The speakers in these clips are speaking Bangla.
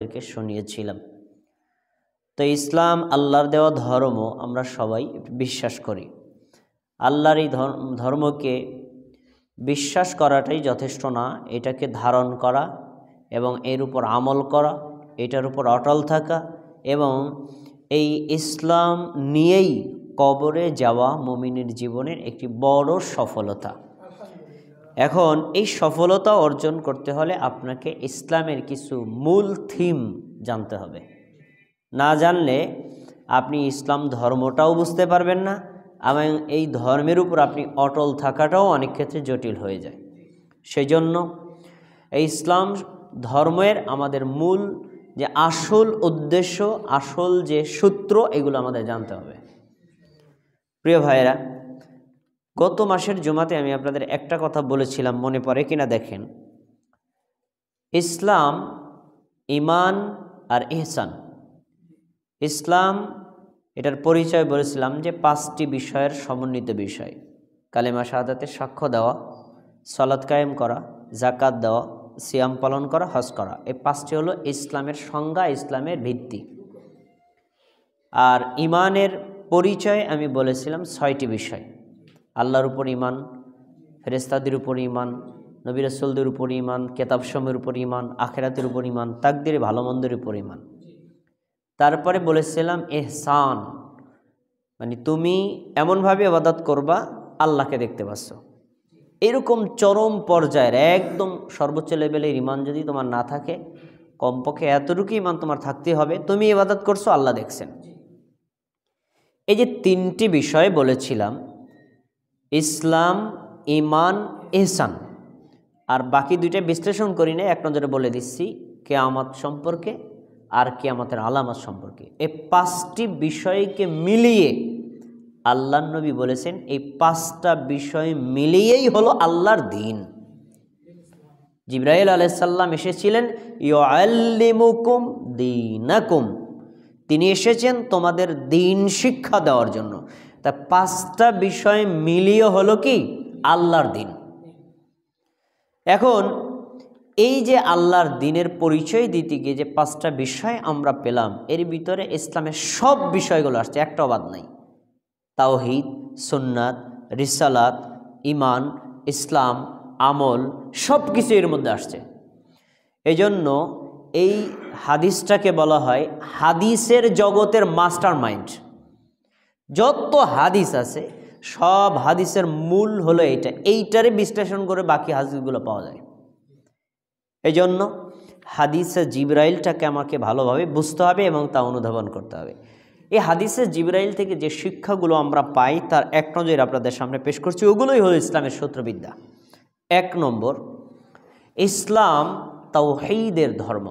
আপনাদেরকে শুনিয়েছিলাম। তো ইসলাম আল্লাহর দেওয়া ধর্ম, আমরা সবাই বিশ্বাস করি। আল্লাহর এই ধর্মকে বিশ্বাস করাটাই যথেষ্ট না, এটাকে ধারণ করা এবং এর উপর আমল করা, এটার উপর অটল থাকা এবং এই ইসলাম নিয়েই কবরে যাওয়া মুমিনের জীবনের একটি বড় সফলতা। এখন এই সফলতা অর্জন করতে হলে আপনাকে ইসলামের কিছু মূল থিম জানতে হবে। না জানলে আপনি ইসলাম ধর্মটাও বুঝতে পারবেন না এবং এই ধর্মের উপর আপনি অটল থাকাটাও অনেক ক্ষেত্রে জটিল হয়ে যায়। সেই জন্য এই ইসলাম ধর্মের আমাদের মূল যে আসল উদ্দেশ্য, আসল যে সূত্র, এগুলো আমাদের জানতে হবে। প্রিয় ভাইয়েরা, গত মাসের জুমাতে আমি আপনাদের একটা কথা বলেছিলাম, মনে পড়ে কিনা দেখেন। ইসলাম, ঈমান আর ইহসান। ইসলাম এটার পরিচয় বলেছিলাম যে 5টি বিষয়ের সমন্বিত বিষয়। কালেমা শাহাদাতে সাক্ষ্য দেওয়া, সালাত কায়েম করা, যাকাত দেওয়া, সিয়াম পালন করা, হজ করা। এই 5টি হলো ইসলামের সংজ্ঞা, ইসলামের ভিত্তি। আর ঈমানের পরিচয় আমি বলেছিলাম 6টি বিষয়। আল্লাহর উপর ঈমান, ফেরেশতাদের উপর ঈমান, নবী রাসূলদের উপর ঈমান, কিতাবসমূহের উপর ঈমান, আখিরাতের উপর ঈমান, তাকদীরে ভালো মন্দের উপর ঈমান। তারপরে বলেছিলাম ইহসান, মানে তুমি এমনভাবে ইবাদত করবা আল্লাহকে দেখতে পাচ্ছ। এরকম চরম পর্যায়ের একদম সর্বোচ্চ লেভেলের ঈমান যদি তোমার না থাকে, কমপক্ষে এতটুকু ঈমান তোমার থাকতে হবে, তুমি ইবাদত করছো, আল্লাহ দেখছেন। এই যে 3টি বিষয় বলেছিলাম, ইসলাম, ঈমান, ইহসান, আর বাকি 2টা বিশ্লেষণ করি না, এক নজরে বলে দিচ্ছি, কিয়ামত সম্পর্কে আর কিয়ামতের আলামত সম্পর্কে। এই 5টি বিষয়কে মিলিয়ে আল্লাহর নবী বলেছেন এই 5টা বিষয় মিলিয়েই হলো আল্লাহর দ্বীন। জিবরাইল আলাইহিস সালাম এসেছিলেন ইউআল্লিমুকুম দীনাকুম, তিনি এসেছেন তোমাদের দ্বীন শিক্ষা দেওয়ার জন্য। তা 5টা বিষয় মিলিয়ে হলো কি আল্লাহর দ্বীন। এখন এই যে আল্লাহর দ্বীনের পরিচয় দিতে গিয়ে যে 5টা বিষয় আমরা পেলাম, এর ভিতরে ইসলামের সব বিষয়গুলো আসছে, একটাও বাদ নাই। তাওহীদ, সুন্নাত, রিসালাত, ঈমান, ইসলাম, আমল, সব কিছু এর মধ্যে আসছে। এজন্য এই হাদিসটাকে বলা হয় হাদিসের জগতের মাস্টার মাইন্ড। যত হাদিস আছে সব হাদিসের মূল হলো এইটারে বিশ্লেষণ করে বাকি হাদিসগুলো পাওয়া যায়। এজন্য হাদিসে জিবরাইলটাকে আমাকে ভালোভাবে বুঝতে হবে এবং তা অনুধাবন করতে হবে। এই হাদিসে জিবরাইল থেকে যে শিক্ষাগুলো আমরা পাই তার এক নজর আপনাদের সামনে পেশ করছি, ওগুলোই হলো ইসলামের সূত্রবিদ্যা। 1 নম্বর, ইসলাম তাওহীদের ধর্ম।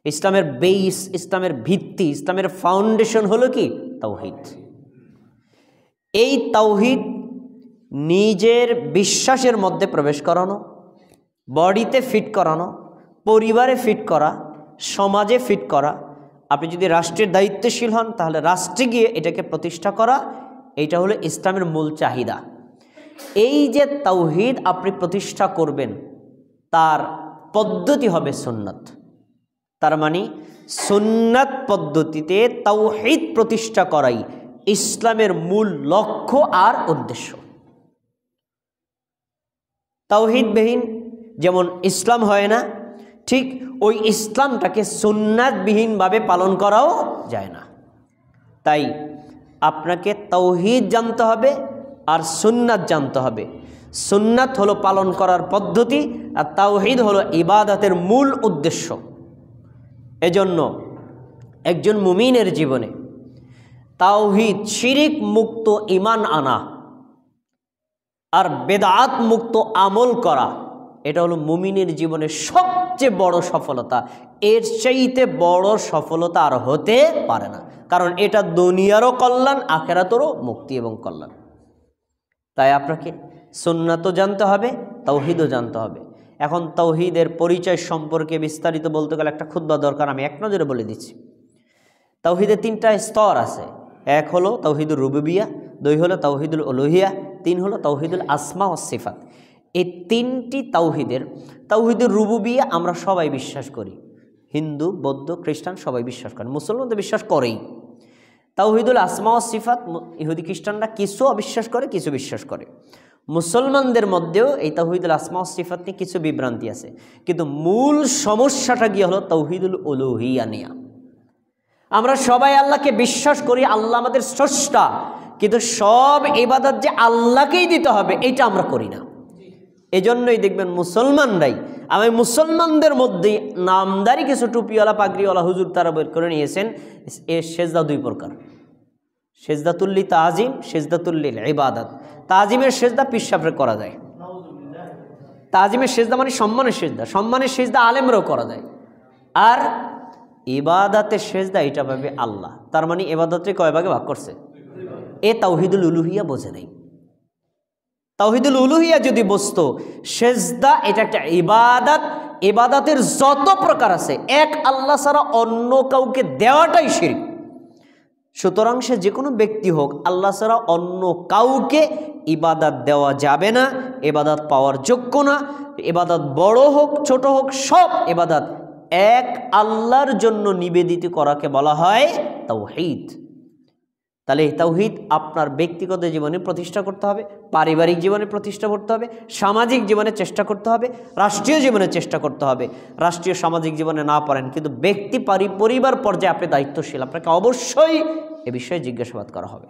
ইসলামের বেস, ইসলামের ভিত্তি, ইসলামের ফাউন্ডেশন হলো কি তাওহীদ। এই তাওহীদ নিজের বিশ্বাসের মধ্যে প্রবেশ করানো, বডিতে ফিট করানো, পরিবারে ফিট করা, সমাজে ফিট করা। আপনি যদি রাষ্ট্রের দায়িত্বশীল হন তাহলে রাষ্ট্রে গিয়ে এটাকে প্রতিষ্ঠা করা, এইটা হলো ইসলামের মূল চাহিদা। এই যে তাওহীদ আপনি প্রতিষ্ঠা করবেন, তার পদ্ধতি হবে সুন্নাত। তার মানে সুন্নাত পদ্ধতিতে তাওহীদ প্রতিষ্ঠা করাই ইসলামের মূল লক্ষ্য আর উদ্দেশ্য। তাওহীদবিহীন যেমন ইসলাম হয় না, ঠিক ওই ইসলামটাকে সুন্নাতবিহীনভাবে পালন করাও যায় না। তাই আপনাকে তাওহীদ জানতে হবে আর সুন্নাত জানতে হবে। সুন্নাত হলো পালন করার পদ্ধতি আর তাওহীদ হলো ইবাদতের মূল উদ্দেশ্য। এজন্য একজন মুমিনের জীবনে তাওহীদ, শিরিক মুক্ত ঈমান আনা আর বেদাত মুক্ত আমল করা, এটা হলো মুমিনের জীবনের সবচেয়ে বড় সফলতা। এর চাইতে বড় সফলতা আর হতে পারে না, কারণ এটা দুনিয়ারও কল্যাণ, আখিরাতেরও মুক্তি এবং কল্যাণ। তাই আপনাকে সুন্নাতও জানতে হবে, তাওহীদও জানতে হবে। এখন তাওহীদের পরিচয় সম্পর্কে বিস্তারিত বলতে গেলে একটা খুতবা দরকার, আমি এক নজরে বলে দিচ্ছি। তাওহীদের 3টা স্তর আছে। 1 হলো তাওহীদুর রুবুবিয়্যা, 2 হলো তাওহীদুল উলুহিয়্যা, 3 হলো তাওহীদুল আসমা ওয়াস সিফাত। এই 3টি তাওহীদের রুবুবিয়্যা আমরা সবাই বিশ্বাস করি, হিন্দু, বৌদ্ধ, খ্রিস্টান সবাই বিশ্বাস করে, মুসলমান তো বিশ্বাস করেই। তাওহীদুল আসমা ওয়াস সিফাত ইহুদি খ্রিস্টানরা কিছু অবিশ্বাস করে, কিছু বিশ্বাস করে। মুসলমানদের মধ্যেও এই তাওহীদুল আসমা ওয়াস সিফাত নিয়ে কিছু বিভ্রান্তি আছে, কিন্তু মূল সমস্যাটা গিয়ে হলো তাওহীদুল উলুহিয়া নিয়া। আমরা সবাই আল্লাহকে বিশ্বাস করি, আল্লাহ আমাদের স্রষ্টা, কিন্তু সব ইবাদত যে আল্লাহকেই দিতে হবে এটা আমরা করি না। এজন্যই দেখবেন মুসলমানরাই, আমি মুসলমানদের মধ্যে নামদারি কিছু টুপিওয়ালা পাগড়িওয়ালা হুজুর তারা বের করে নিয়েছেন, এর সেজদা দুই প্রকার, সেজদাতুল্লি তাজিম, সেজদাতুল্লিল ইবাদত। তাজিমের সেজদা পিসাবরে করা যায়, তাজিমের সেজদা মানে সম্মানের সেজদা, সম্মানের সেজদা আলেমরাও করা যায়। আর ইবাদতের সেজদা এটা পাবে আল্লাহ, তার মানে ইবাদতকে কয় ভাগে ভাগ করছে? এ তাওহীদুল উলুহিয়া বোঝে নাই। তাওহীদুল উলুহিয়া যদি বুঝতো, সেজদা এটা একটা ইবাদত, ইবাদতের যত প্রকার আছে এক আল্লাহ ছাড়া অন্য কাউকে দেওয়াটাই শিরক। সুতরাং সে যে কোনো ব্যক্তি হোক, আল্লাহ ছাড়া অন্য কাউকে ইবাদত দেওয়া যাবে না, ইবাদত পাওয়ার যোগ্য না। ইবাদত বড় হোক ছোট হোক, সব ইবাদত এক আল্লাহর জন্য নিবেদিত করাকে বলা হয় তাওহীদ। তাহলে এই তাওহীদ আপনার ব্যক্তিগত জীবনে প্রতিষ্ঠা করতে হবে, পারিবারিক জীবনে প্রতিষ্ঠা করতে হবে, সামাজিক জীবনে চেষ্টা করতে হবে, রাষ্ট্রীয় জীবনে চেষ্টা করতে হবে। রাষ্ট্রীয় সামাজিক জীবনে না পারেন, কিন্তু ব্যক্তি পরিবার পর্যায়ে আপনি দায়িত্বশীল, আপনাকে অবশ্যই এ বিষয়ে জিজ্ঞাসাবাদ করা হবে।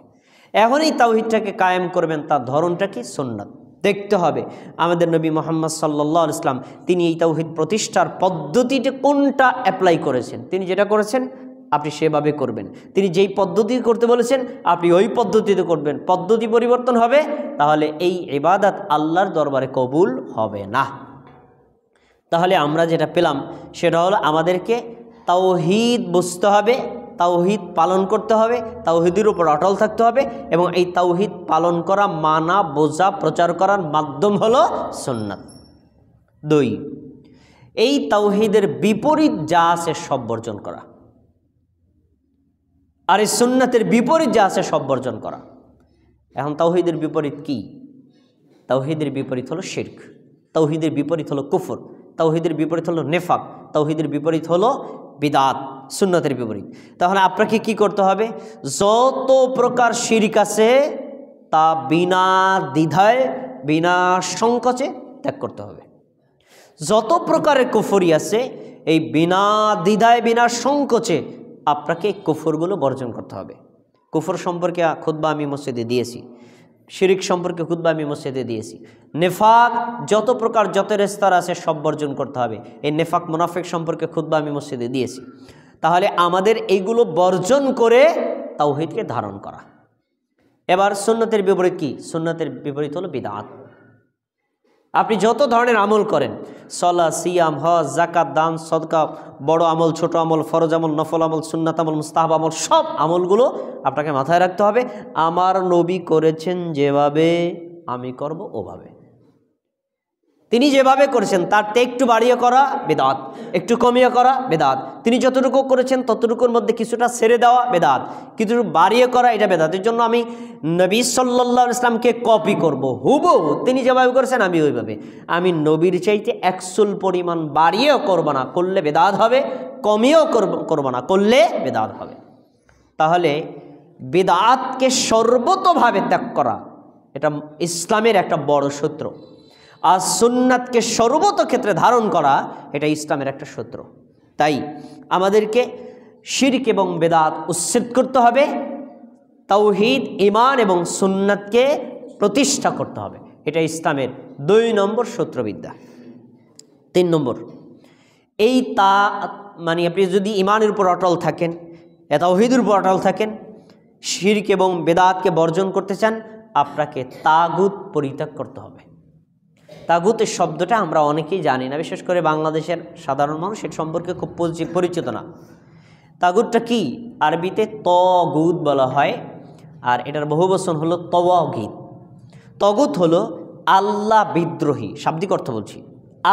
এখন এই তাওহীদটাকে কায়েম করবেন, তার ধরনটা কি? সুন্নাত দেখতে হবে। আমাদের নবী মুহাম্মদ সাল্লাল্লাহু আলাইহি ওয়াসাল্লাম তিনি এই তাওহীদ প্রতিষ্ঠার পদ্ধতিতে কোনটা অ্যাপ্লাই করেছেন, তিনি যেটা করেছেন আপনি সেভাবে করবেন। তিনি যেই পদ্ধতি করতে বলেছেন আপনি ওই পদ্ধতিতে করবেন। পদ্ধতি পরিবর্তন হবে তাহলে এই ইবাদত আল্লাহর দরবারে কবুল হবে না। তাহলে আমরা যেটা পেলাম সেটা হলো আমাদেরকে তাওহীদ বুঝতে হবে, তাওহীদ পালন করতে হবে, তাওহীদের উপর অটল থাকতে হবে, এবং এই তাওহীদ পালন করা, মানা, বোঝা, প্রচার করার মাধ্যম হলো সুন্নাত। 2, এই তাওহীদের বিপরীত যা আছে সব বর্জন করা, আর এই সুন্নাতের বিপরীত যা আছে সব বর্জন করা। এখন তাওহীদের বিপরীত কি? তাওহীদের বিপরীত হলো শিরক, তাওহীদের বিপরীত হলো কুফর, তাওহীদের বিপরীত হলো নেফাক, তাওহীদের বিপরীত হলো বিদআত, সুন্নাতের বিপরীত। তাহলে আপনাকে কি করতে হবে? যত প্রকার শিরক আছে তা বিনা দ্বিধায়, বিনা সংকোচে ত্যাগ করতে হবে। যত প্রকারের কুফরি আছে এই বিনা দ্বিধায়, বিনা সংকোচে আপনাকে কুফরগুলো বর্জন করতে হবে। কুফর সম্পর্কে খুতবা আমি মসজিদে দিয়েছি, শিরক সম্পর্কে খুতবা আমি মসজিদে দিয়েছি। নেফাক যত প্রকার, যত স্তর আছে সব বর্জন করতে হবে। এই নেফাক মুনাফিক সম্পর্কে খুতবা আমি মসজিদে দিয়েছি। তাহলে আমাদের এইগুলো বর্জন করে তাওহীদকে ধারণ করা। এবার সুন্নতের বিপরীত কি? সুন্নতের বিপরীত হলো বিদআত। আপনি যত ধরনের আমল করেন, সালাত, সিয়াম, হজ, যাকাত, দান, সদকা, বড় আমল, ছোট আমল, ফরজ আমল, নফল আমল, সুন্নাত আমল, মুস্তাহাব আমল, সব আমলগুলো আপনাকে মাথায় রাখতে হবে আমার নবী করেছেন যেভাবে আমি করব ওভাবে। তিনি যেভাবে করেছেন তার থেকে একটু বাড়িয়ে করা বেদাত, একটু কমিয়ে করা বেদাত। তিনি যতটুকু করেছেন ততটুকুর মধ্যে কিছুটা ছেড়ে দেওয়া বেদাত, কিছু বাড়িয়ে করা এটা বেদাত। এর জন্য আমি নবী সাল্লাল্লাহু আলাইহি ওয়াসাল্লামকে কপি করব, হুবহু তিনি যেভাবে করেছেন আমি ওইভাবে। আমি নবীর চাইতে 100 পরিমাণ বাড়িয়েও করব না, করলে বেদাত হবে, কমিয়েও করব না, করলে বেদাত হবে। তাহলে বেদাতকে সর্বতোভাবে ত্যাগ করা এটা ইসলামের একটা বড় সূত্র, আর সুন্নাতকে সর্বত ক্ষেত্রে ধারণ করা এটা ইসলামের একটা সূত্র। তাই আমাদেরকে শিরক এবং বেদাত উচ্ছেদ করতে হবে, তাওহীদ, ঈমান এবং সুন্নাতকে প্রতিষ্ঠা করতে হবে। এটা ইসলামের 2 নম্বর সূত্রবিদ্যা। 3 নম্বর, এই মানে আপনি যদি ঈমানের উপর অটল থাকেন, তাওহীদের উপর অটল থাকেন, শিরক এবং বেদাতকে বর্জন করতে চান, আপনাকে তাগুত পরিত্যাগ করতে হবে। তাগুতের শব্দটা আমরা অনেকেই জানি না, বিশেষ করে বাংলাদেশের সাধারণ মানুষ এর সম্পর্কে খুব পরিচিত না। তাগুতটা কি? আরবিতে তগুত বলা হয়, আর এটার বহুবচন হলো তওয়াগীত। তগুত হলো আল্লাহ বিদ্রোহী, শাব্দিক অর্থ বলছি,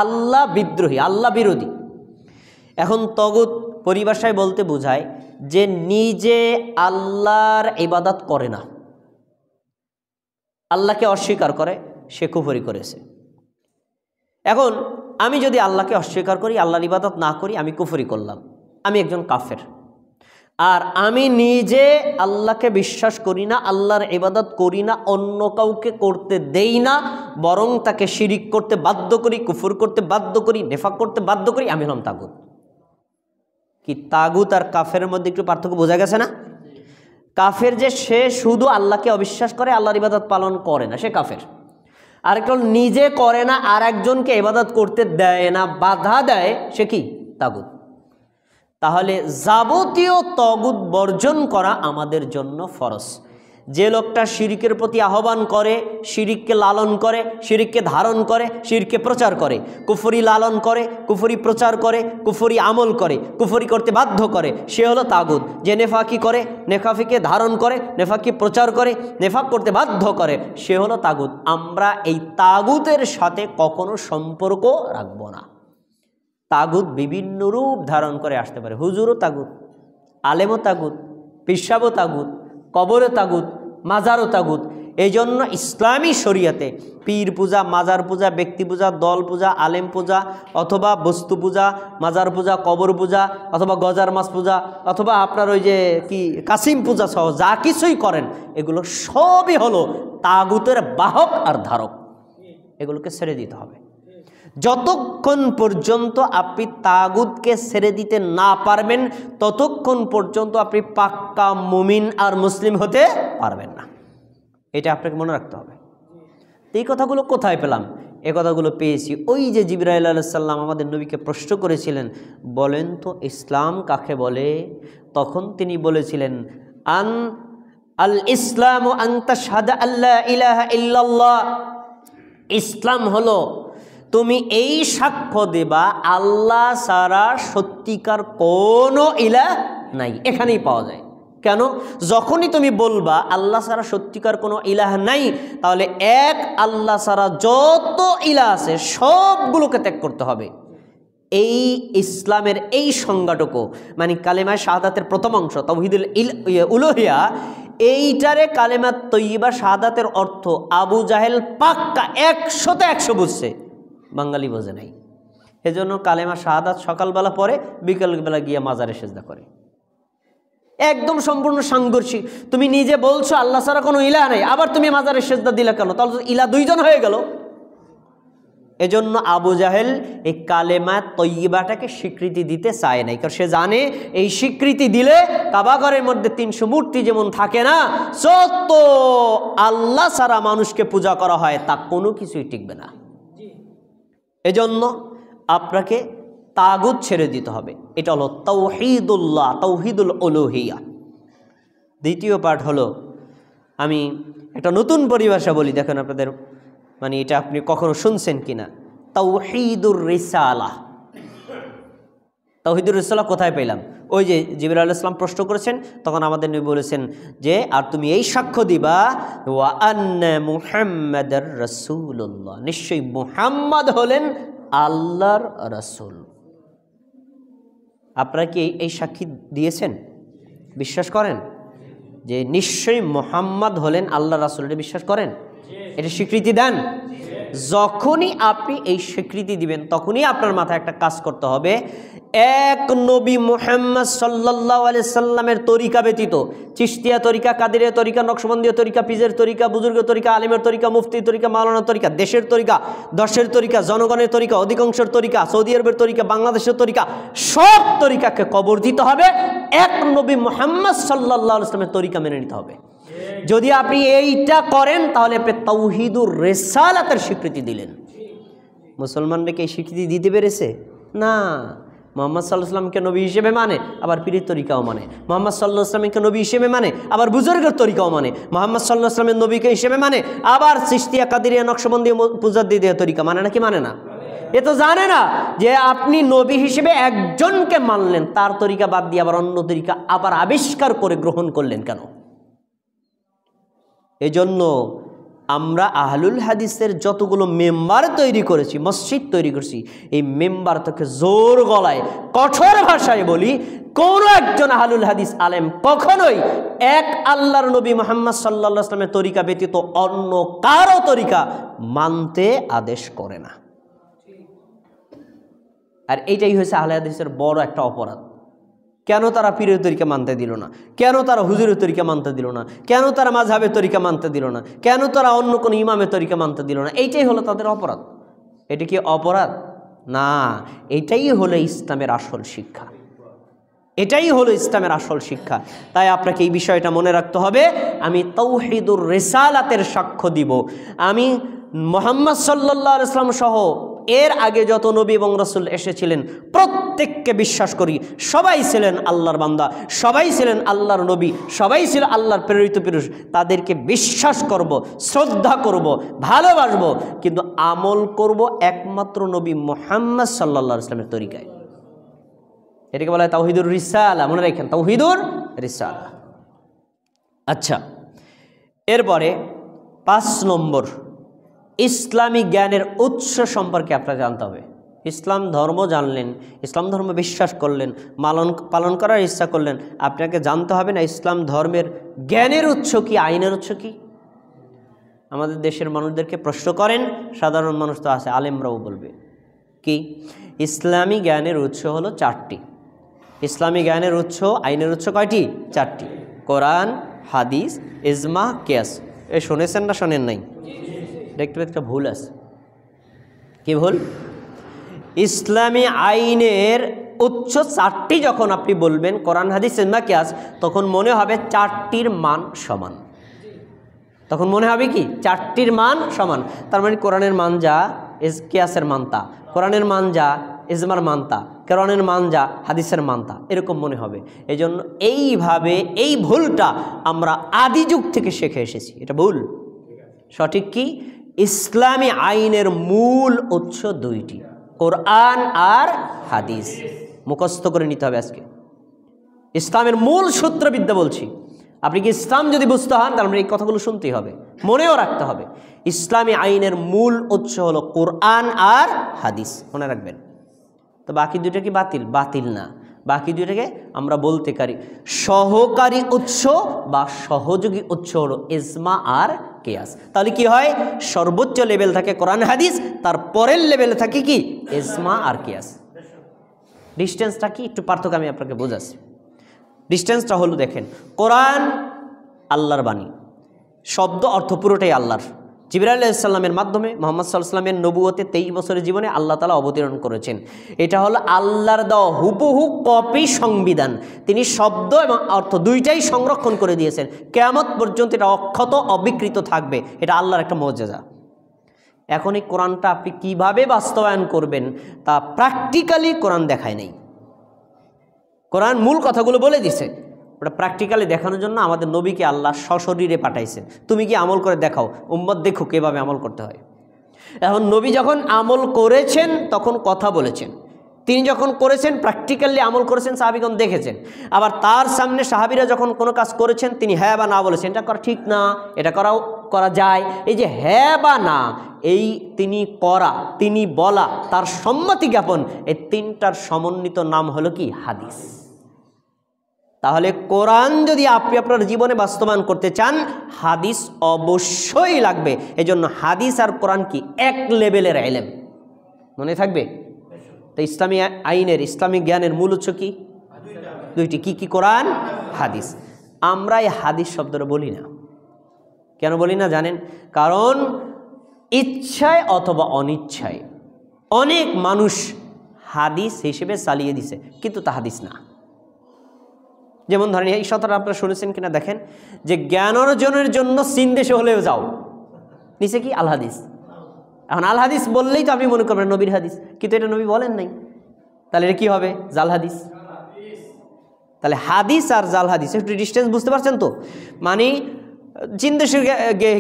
আল্লাহ বিদ্রোহী, আল্লাহ বিরোধী। এখন তগুত পরিভাষায় বলতে বোঝায় যে নিজে আল্লাহর ইবাদত করে না, আল্লাহকে অস্বীকার করে, সে কুফরি করেছে। এখন আমি যদি আল্লাহকে অস্বীকার করি, আল্লাহর ইবাদত না করি, আমি কুফরি করলাম, আমি একজন কাফের। আর আমি নিজে আল্লাহকে বিশ্বাস করি না, আল্লাহর ইবাদত করি না, অন্য কাউকে করতে দেই না, বরং তাকে শিরিক করতে বাধ্য করি, কুফর করতে বাধ্য করি, নেফাক করতে বাধ্য করি, আমি হলাম তাগুত। কি তাগুত আর কাফের মধ্যে একটু পার্থক্য বোঝা গেছে না? কাফের যে সে শুধু আল্লাহকে অবিশ্বাস করে, আল্লাহর ইবাদত পালন করে না, সে কাফের। আর একজন নিজে করে না, আর একজনকে ইবাদত করতে দেয় না, বাধা দেয়, সে কি? তাগুত। তাহলে যাবতীয় তাগুত বর্জন করা আমাদের জন্য ফরজ। যে লোকটা শিরিকের প্রতি আহ্বান করে, শিরিককে লালন করে, শিরিককে ধারণ করে, শিরকে প্রচার করে, কুফরি লালন করে, কুফরি প্রচার করে, কুফরি আমল করে, কুফরি করতে বাধ্য করে, সে হলো তাগুত। যে নেফাকি করে, নেফাকিকে ধারণ করে, নেফাকি প্রচার করে, নেফাক করতে বাধ্য করে, সে হলো তাগুত। আমরা এই তাগুতের সাথে কখনো সম্পর্ক রাখব না। তাগুত বিভিন্ন রূপ ধারণ করে আসতে পারে। হুজুরও তাগুত, আলেমও তাগুত, পিসাবও তাগুত, কবরও তাগুত, মাজারও তাগুত। এই জন্য ইসলামী শরিয়াতে পীর পূজা, মাজার পূজা, ব্যক্তি পূজা, দল পূজা, আলেম পূজা, অথবা বস্তু পূজা, মাজার পূজা, কবর পূজা, অথবা গজার মাছ পূজা, অথবা আপনার ওই যে কি কাসিম পূজা সহ যা কিছুই করেন, এগুলো সবই হলো তাগুতের বাহক আর ধারক। এগুলোকে ছেড়ে দিতে হবে। যতক্ষণ পর্যন্ত আপনি তাগুতকে ছেড়ে দিতে না পারবেন, ততক্ষণ পর্যন্ত আপনি পাক্কা মুমিন আর মুসলিম হতে পারবেন না। এটা আপনাকে মনে রাখতে হবে। এই কথাগুলো কোথায় পেলাম? এ কথাগুলো পেয়েছি ওই যে জিবরাইল আলাইহিস সালাম আমাদের নবীকে প্রশ্ন করেছিলেন, বলেন তো ইসলাম কাকে বলে? তখন তিনি বলেছিলেন, আল ইসলামু আন তাশহাদা আল্লা ইলাহা ইল্লাল্লাহ। ইসলাম হলো তুমি এই সাক্ষ্য দেবা আল্লাহ ছাড়া সত্যিকার কোনো ইলাহ নাই। এখানেই পাওয়া যায়। কেন? যখনই তুমি বলবা আল্লাহ ছাড়া সত্যিকার কোনো ইলাহ নাই, তাহলে এক আল্লাহ ছাড়া যত ইলাহ আছে সবগুলোকে ত্যাগ করতে হবে। এই ইসলামের এই সংজ্ঞাটুকু, মানে কালেমা শাহাদাতের প্রথম অংশ তাওহীদুল উলুহিয়া, এইটারে কালেমা তৈয়্যিবা শাহাদাতের অর্থ আবু জাহেল পাক্কা 100-100 বুঝছে, বাঙালি বোঝে নাই। এজন্য কালেমা শাহাদাত সকালবেলা পরে, বিকালবেলা গিয়ে মাজারে সেজদা করে। একদম সম্পূর্ণ সাংঘর্ষিক। তুমি নিজে বলছো আল্লাহ ছাড়া কোনো ইলাহ নাই, আবার তুমি মাজারে সেজদা দিলা কেন? তাহলে ইলাহ দুইজন হয়ে গেল। এজন্য আবু জাহেল এই কালেমা তৈয়্যিবাটাকে স্বীকৃতি দিতে চায় নাই, কারণ সে জানে এই স্বীকৃতি দিলে কাবাঘরের মধ্যে 300 মূর্তি যেমন থাকে না, যত আল্লাহ ছাড়া মানুষকে পূজা করা হয় তা কোনো কিছুই টিকবে না। এজন্য আপনাকে তাগুত ছেড়ে দিতে হবে। এটা হলো তাওহীদুল্লাহ, তাওহীদুল উলুহিয়া। দ্বিতীয় পার্ট হলো, আমি একটা নতুন পরিভাষা বলি, দেখেন আপনাদের মানে এটা আপনি কখনো শুনছেন কিনা। তাওহীদুর রিসালাহ। তাওহীদুর রিসালাহ কোথায় পেলাম? ওই যে জিবরাইল আলাইহিস সালাম প্রশ্ন করেছেন, তখন আমাদের নবী বলেছেন যে আর তুমি এই সাক্ষ্য দিবা ওয়া আন্না মুহাম্মাদার রাসূলুল্লাহ, নিশ্চয়ই মুহাম্মদ হলেন আল্লাহর রাসূল। আপনারা কি এই সাক্ষী দিয়েছেন? বিশ্বাস করেন যে নিশ্চয়ই মুহাম্মদ হলেন আল্লাহর রাসূল? এটা বিশ্বাস করেন? এটা স্বীকৃতি দেন? যখনই আপনি এই স্বীকৃতি দিবেন, তখনই আপনার মাথায় একটা কাজ করতে হবে, এক নবী মুহাম্মদ সাল্লাল্লাহু আলাইহি সাল্লামের তরিকা ব্যতীত, চিশতিয়া তরিকা, কাদেরিয়া তরিকা, নকশবন্দিয়া তরিকা, পীরের তরিকা, বুজুর্গের তরিকা, আলিমের তরিকা, মুফতির তরিকা, মাওলানার তরিকা, দেশের তরিকা, দশের তরিকা, জনগণের তরিকা, অধিকাংশের তরিকা, সৌদি আরবের তরিকা, বাংলাদেশের তরিকা, সব তরিকাকে কবর দিতে হবে। এক নবী মুহাম্মদ সাল্লাল্লাহু আলাইহি সাল্লামের তরিকা মেনে নিতে হবে। যদি আপনি এইটা করেন, তাহলে আপনি তাওহীদুর রিসালাতের স্বীকৃতি দিলেন। মুসলমানদেরকে এই স্বীকৃতি দিতে পেরেছে না। মুহাম্মদ সাল্লাল্লাহু আলাইহি ওয়াসাল্লামকে নবী হিসেবে মানে, আবার পীরের তরিকাও মানে। মুহাম্মদ সাল্লাল্লাহু আলাইহি ওয়াসাল্লামকে নবী হিসেবে মানে, আবার বুজুর্গের তরিকাও মানে। মুহাম্মদ সাল্লাল্লাহু আলাইহি ওয়াসাল্লামের নবীকে হিসেবে মানে, আবার চিশতিয়া, কাদেরিয়া, নকশবন্দিয়া, মুজাদ্দিদিয়া তরিকা মানে নাকি মানে না? এ তো জানে না যে আপনি নবী হিসেবে একজনকে মানলেন, তার তরিকা বাদ দিয়ে আবার অন্য তরিকা আবার আবিষ্কার করে গ্রহণ করলেন কেন? এজন্য আমরা আহলুল হাদিসের যতগুলো মেম্বার তৈরি করেছি, মসজিদ তৈরি করছি, এই মেম্বার থেকে জোর গলায় কঠোর ভাষায় বলি, কোনো একজন আহলুল হাদিস আলেম কখনোই এক আল্লাহর নবী মুহাম্মদ সাল্লাল্লাহু আলাইহি ওয়াসাল্লামের তরিকা ব্যতীত অন্য কারো তরিকা মানতে আদেশ করে না। আর এইটাই হয়েছে আহলে হাদিসের বড় একটা অপরাধ। কেন তারা পীরের তরিকা মানতে দিল না, কেন তারা হুজুরের তরিকা মানতে দিল না, কেন তারা মাযহাবের তরিকা মানতে দিল না, কেন তারা অন্য কোনো ইমামের তরিকা মানতে দিল না? এইটাই হলো তাদের অপরাধ। এটা কি অপরাধ? না, এটাই হলো ইসলামের আসল শিক্ষা, এটাই হলো ইসলামের আসল শিক্ষা। তাই আপনাকে এই বিষয়টা মনে রাখতে হবে। আমি তাওহীদুর রিসালাতের সাক্ষ্য দিব, আমি মুহাম্মদ সাল্লাল্লাহু আলাইহি ওয়াসাল্লাম সহ এর আগে যত নবী এবং রাসূল এসেছিলেন প্রত্যেককে বিশ্বাস করি। সবাই ছিলেন আল্লাহর বান্দা, সবাই ছিলেন আল্লাহর নবী, সবাই ছিল আল্লাহর প্রেরিত পুরুষ। তাদেরকে বিশ্বাস করব, শ্রদ্ধা করব, ভালোবাসব, কিন্তু আমল করব একমাত্র নবী মুহাম্মদ সাল্লাল্লাহু আলাইহি ওয়াসাল্লামের তরিকায়। এটাকে বলা হয় তাওহীদুর রিসালা। মনে রাখেন, তাওহীদুর রিসালা। আচ্ছা, এরপরে 5 নম্বর, ইসলামী জ্ঞানের উৎস সম্পর্কে আপনাকে জানতে হবে। ইসলাম ধর্ম জানলেন, ইসলাম ধর্ম বিশ্বাস করলেন, পালন করার ইচ্ছা করলেন, আপনাকে জানতে হবে না ইসলাম ধর্মের জ্ঞানের উৎস কি, আইনের উৎস কি। আমাদের দেশের মানুষদেরকে প্রশ্ন করেন, সাধারণ মানুষ তো আছে, আলেমরাও বলবে কি ইসলামী জ্ঞানের উৎস হলো 4টি। ইসলামী জ্ঞানের উৎস, আইনের উৎস কয়টি? 4টি। কোরআন, হাদিস, ইজমা, কিয়াস। এ শুনেছেন না শোনেন নাই? দেখতে একটা ভুল আছে। কি ভুল? ইসলামী আইনের উৎস 4টি যখন আপনি বলবেন, কোরআন, হাদিস, ইজমা, কিয়াস, তখন মনে হবে 4টির মান সমান। তখন মনে হবে কি 4টির মান সমান। তার মানে কোরআনের মান যা, কিয়াসের মান তা, কোরআনের মান যা, ইজমার মান তা, কোরআনের মান যা, হাদিসের মান তা, এরকম মনে হবে। এই জন্য এইভাবে এই ভুলটা আমরা আদি যুগ থেকে শিখে এসেছি, এটা ভুল। সঠিক কি? ইসলামী আইনের মূল উৎস 2টি, কোরআন আর হাদিস। মুখস্থ করে নিতে হবে আজকে। ইসলামের মূল সূত্রবিদ্যা বলছি। আপনি কি ইসলাম যদি বুঝতে হন, তাহলে এই কথাগুলো শুনতেই হবে, মনেও রাখতে হবে। ইসলামী আইনের মূল উৎস হলো কোরআন আর হাদিস, মনে রাখবেন। তো বাকি 2টা কি বাতিল? বাতিল না। বাকি 2টাকে আমরা বলতে পারি সহকারী উৎস বা সহযোগী উৎস হলো ইজমা আর কিয়াস। তাহলে কি হয়? সর্বোচ্চ লেভেল থাকে কোরআন হাদিস, তার পরের লেভেলে থাকে কি? ইজমা আর কিয়াস। ডিস্টেন্সটা কি একটু পার্থক্য আমি আপনাকে বোঝাচ্ছি। ডিস্টেন্সটা হলো, দেখেন, কোরআন আল্লাহর বাণী, শব্দ অর্থ পুরোটাই আল্লাহর। জিবরাইল আলাইহিস সালামের মাধ্যমে মুহাম্মদ সাল্লাল্লাহু আলাইহি ওয়াসাল্লামের নবুয়তে 23 বছরের জীবনে আল্লাহ তাআলা অবতীর্ণ করেছেন। এটা হলো আল্লাহর দেওয়া হুবহু কপি সংবিধান। তিনি শব্দ এবং অর্থ 2টাই সংরক্ষণ করে দিয়েছেন। কিয়ামত পর্যন্ত এটা অক্ষত অবিকৃত থাকবে। এটা আল্লাহর একটা মুজিজা। এখন এই কোরআনটা আপনি কিভাবে বাস্তবায়ন করবেন তা প্র্যাকটিক্যালি কোরআন দেখায় নাই। কোরআন মূল কথাগুলো বলে দিছে, ওটা প্র্যাকটিক্যালি দেখানোর জন্য আমাদের নবীকে আল্লাহ সশরীরে পাঠাইছেন। তুমি কি আমল করে দেখাও, উম্মত দেখুক এভাবে আমল করতে হয়। এখন নবী যখন আমল করেছেন তখন কথা বলেছেন, তিনি যখন করেছেন প্র্যাকটিক্যালি আমল করেছেন, সাহাবীগণ দেখেছেন। আবার তার সামনে সাহাবীরা যখন কোনো কাজ করেছেন তিনি হ্যাঁ বা না বলেছেন, এটা করা ঠিক না, এটা করা যায়। এই যে হ্যাঁ বা না, এই তিনি করা, তিনি বলা, তার সম্মতি জ্ঞাপন, এই 3টার সমন্বিত নাম হলো কি? হাদিস। তাহলে কোরআন যদি আপনি আপনার জীবনে বাস্তবায়ন করতে চান, হাদিস অবশ্যই লাগবে। এজন্য হাদিস আর কোরআন কি এক লেভেলের ইলম, মনে থাকবে। তো ইসলামী আইনের, ইসলামিক জ্ঞানের মূল উৎস কি? 2টি। কি কি? কোরআন, হাদিস। আমরা এই হাদিস শব্দটা বলি না। কেন বলি না জানেন? কারণ ইচ্ছায় অথবা অনিচ্ছায় অনেক মানুষ হাদিস হিসেবে চালিয়ে দিছে, কিন্তু তা হাদিস না। যেমন ধরেন, এই কথাটা আপনারা শুনেছেন কিনা দেখেন, যে জ্ঞান অর্জনের জন্য চীন দেশে হলেও যাও, নিচে কি? আল হাদিস। এখন আল হাদিস বললেই তো আপনি মনে করবেন নবীর হাদিস, কিন্তু এটা নবী বলেন নাই। তাহলে এটা কি হবে? জাল হাদিস। তাহলে হাদিস আর জাল হাদিস একটু ডিস্টেন্স বুঝতে পারছেন তো? মানে চীন দেশে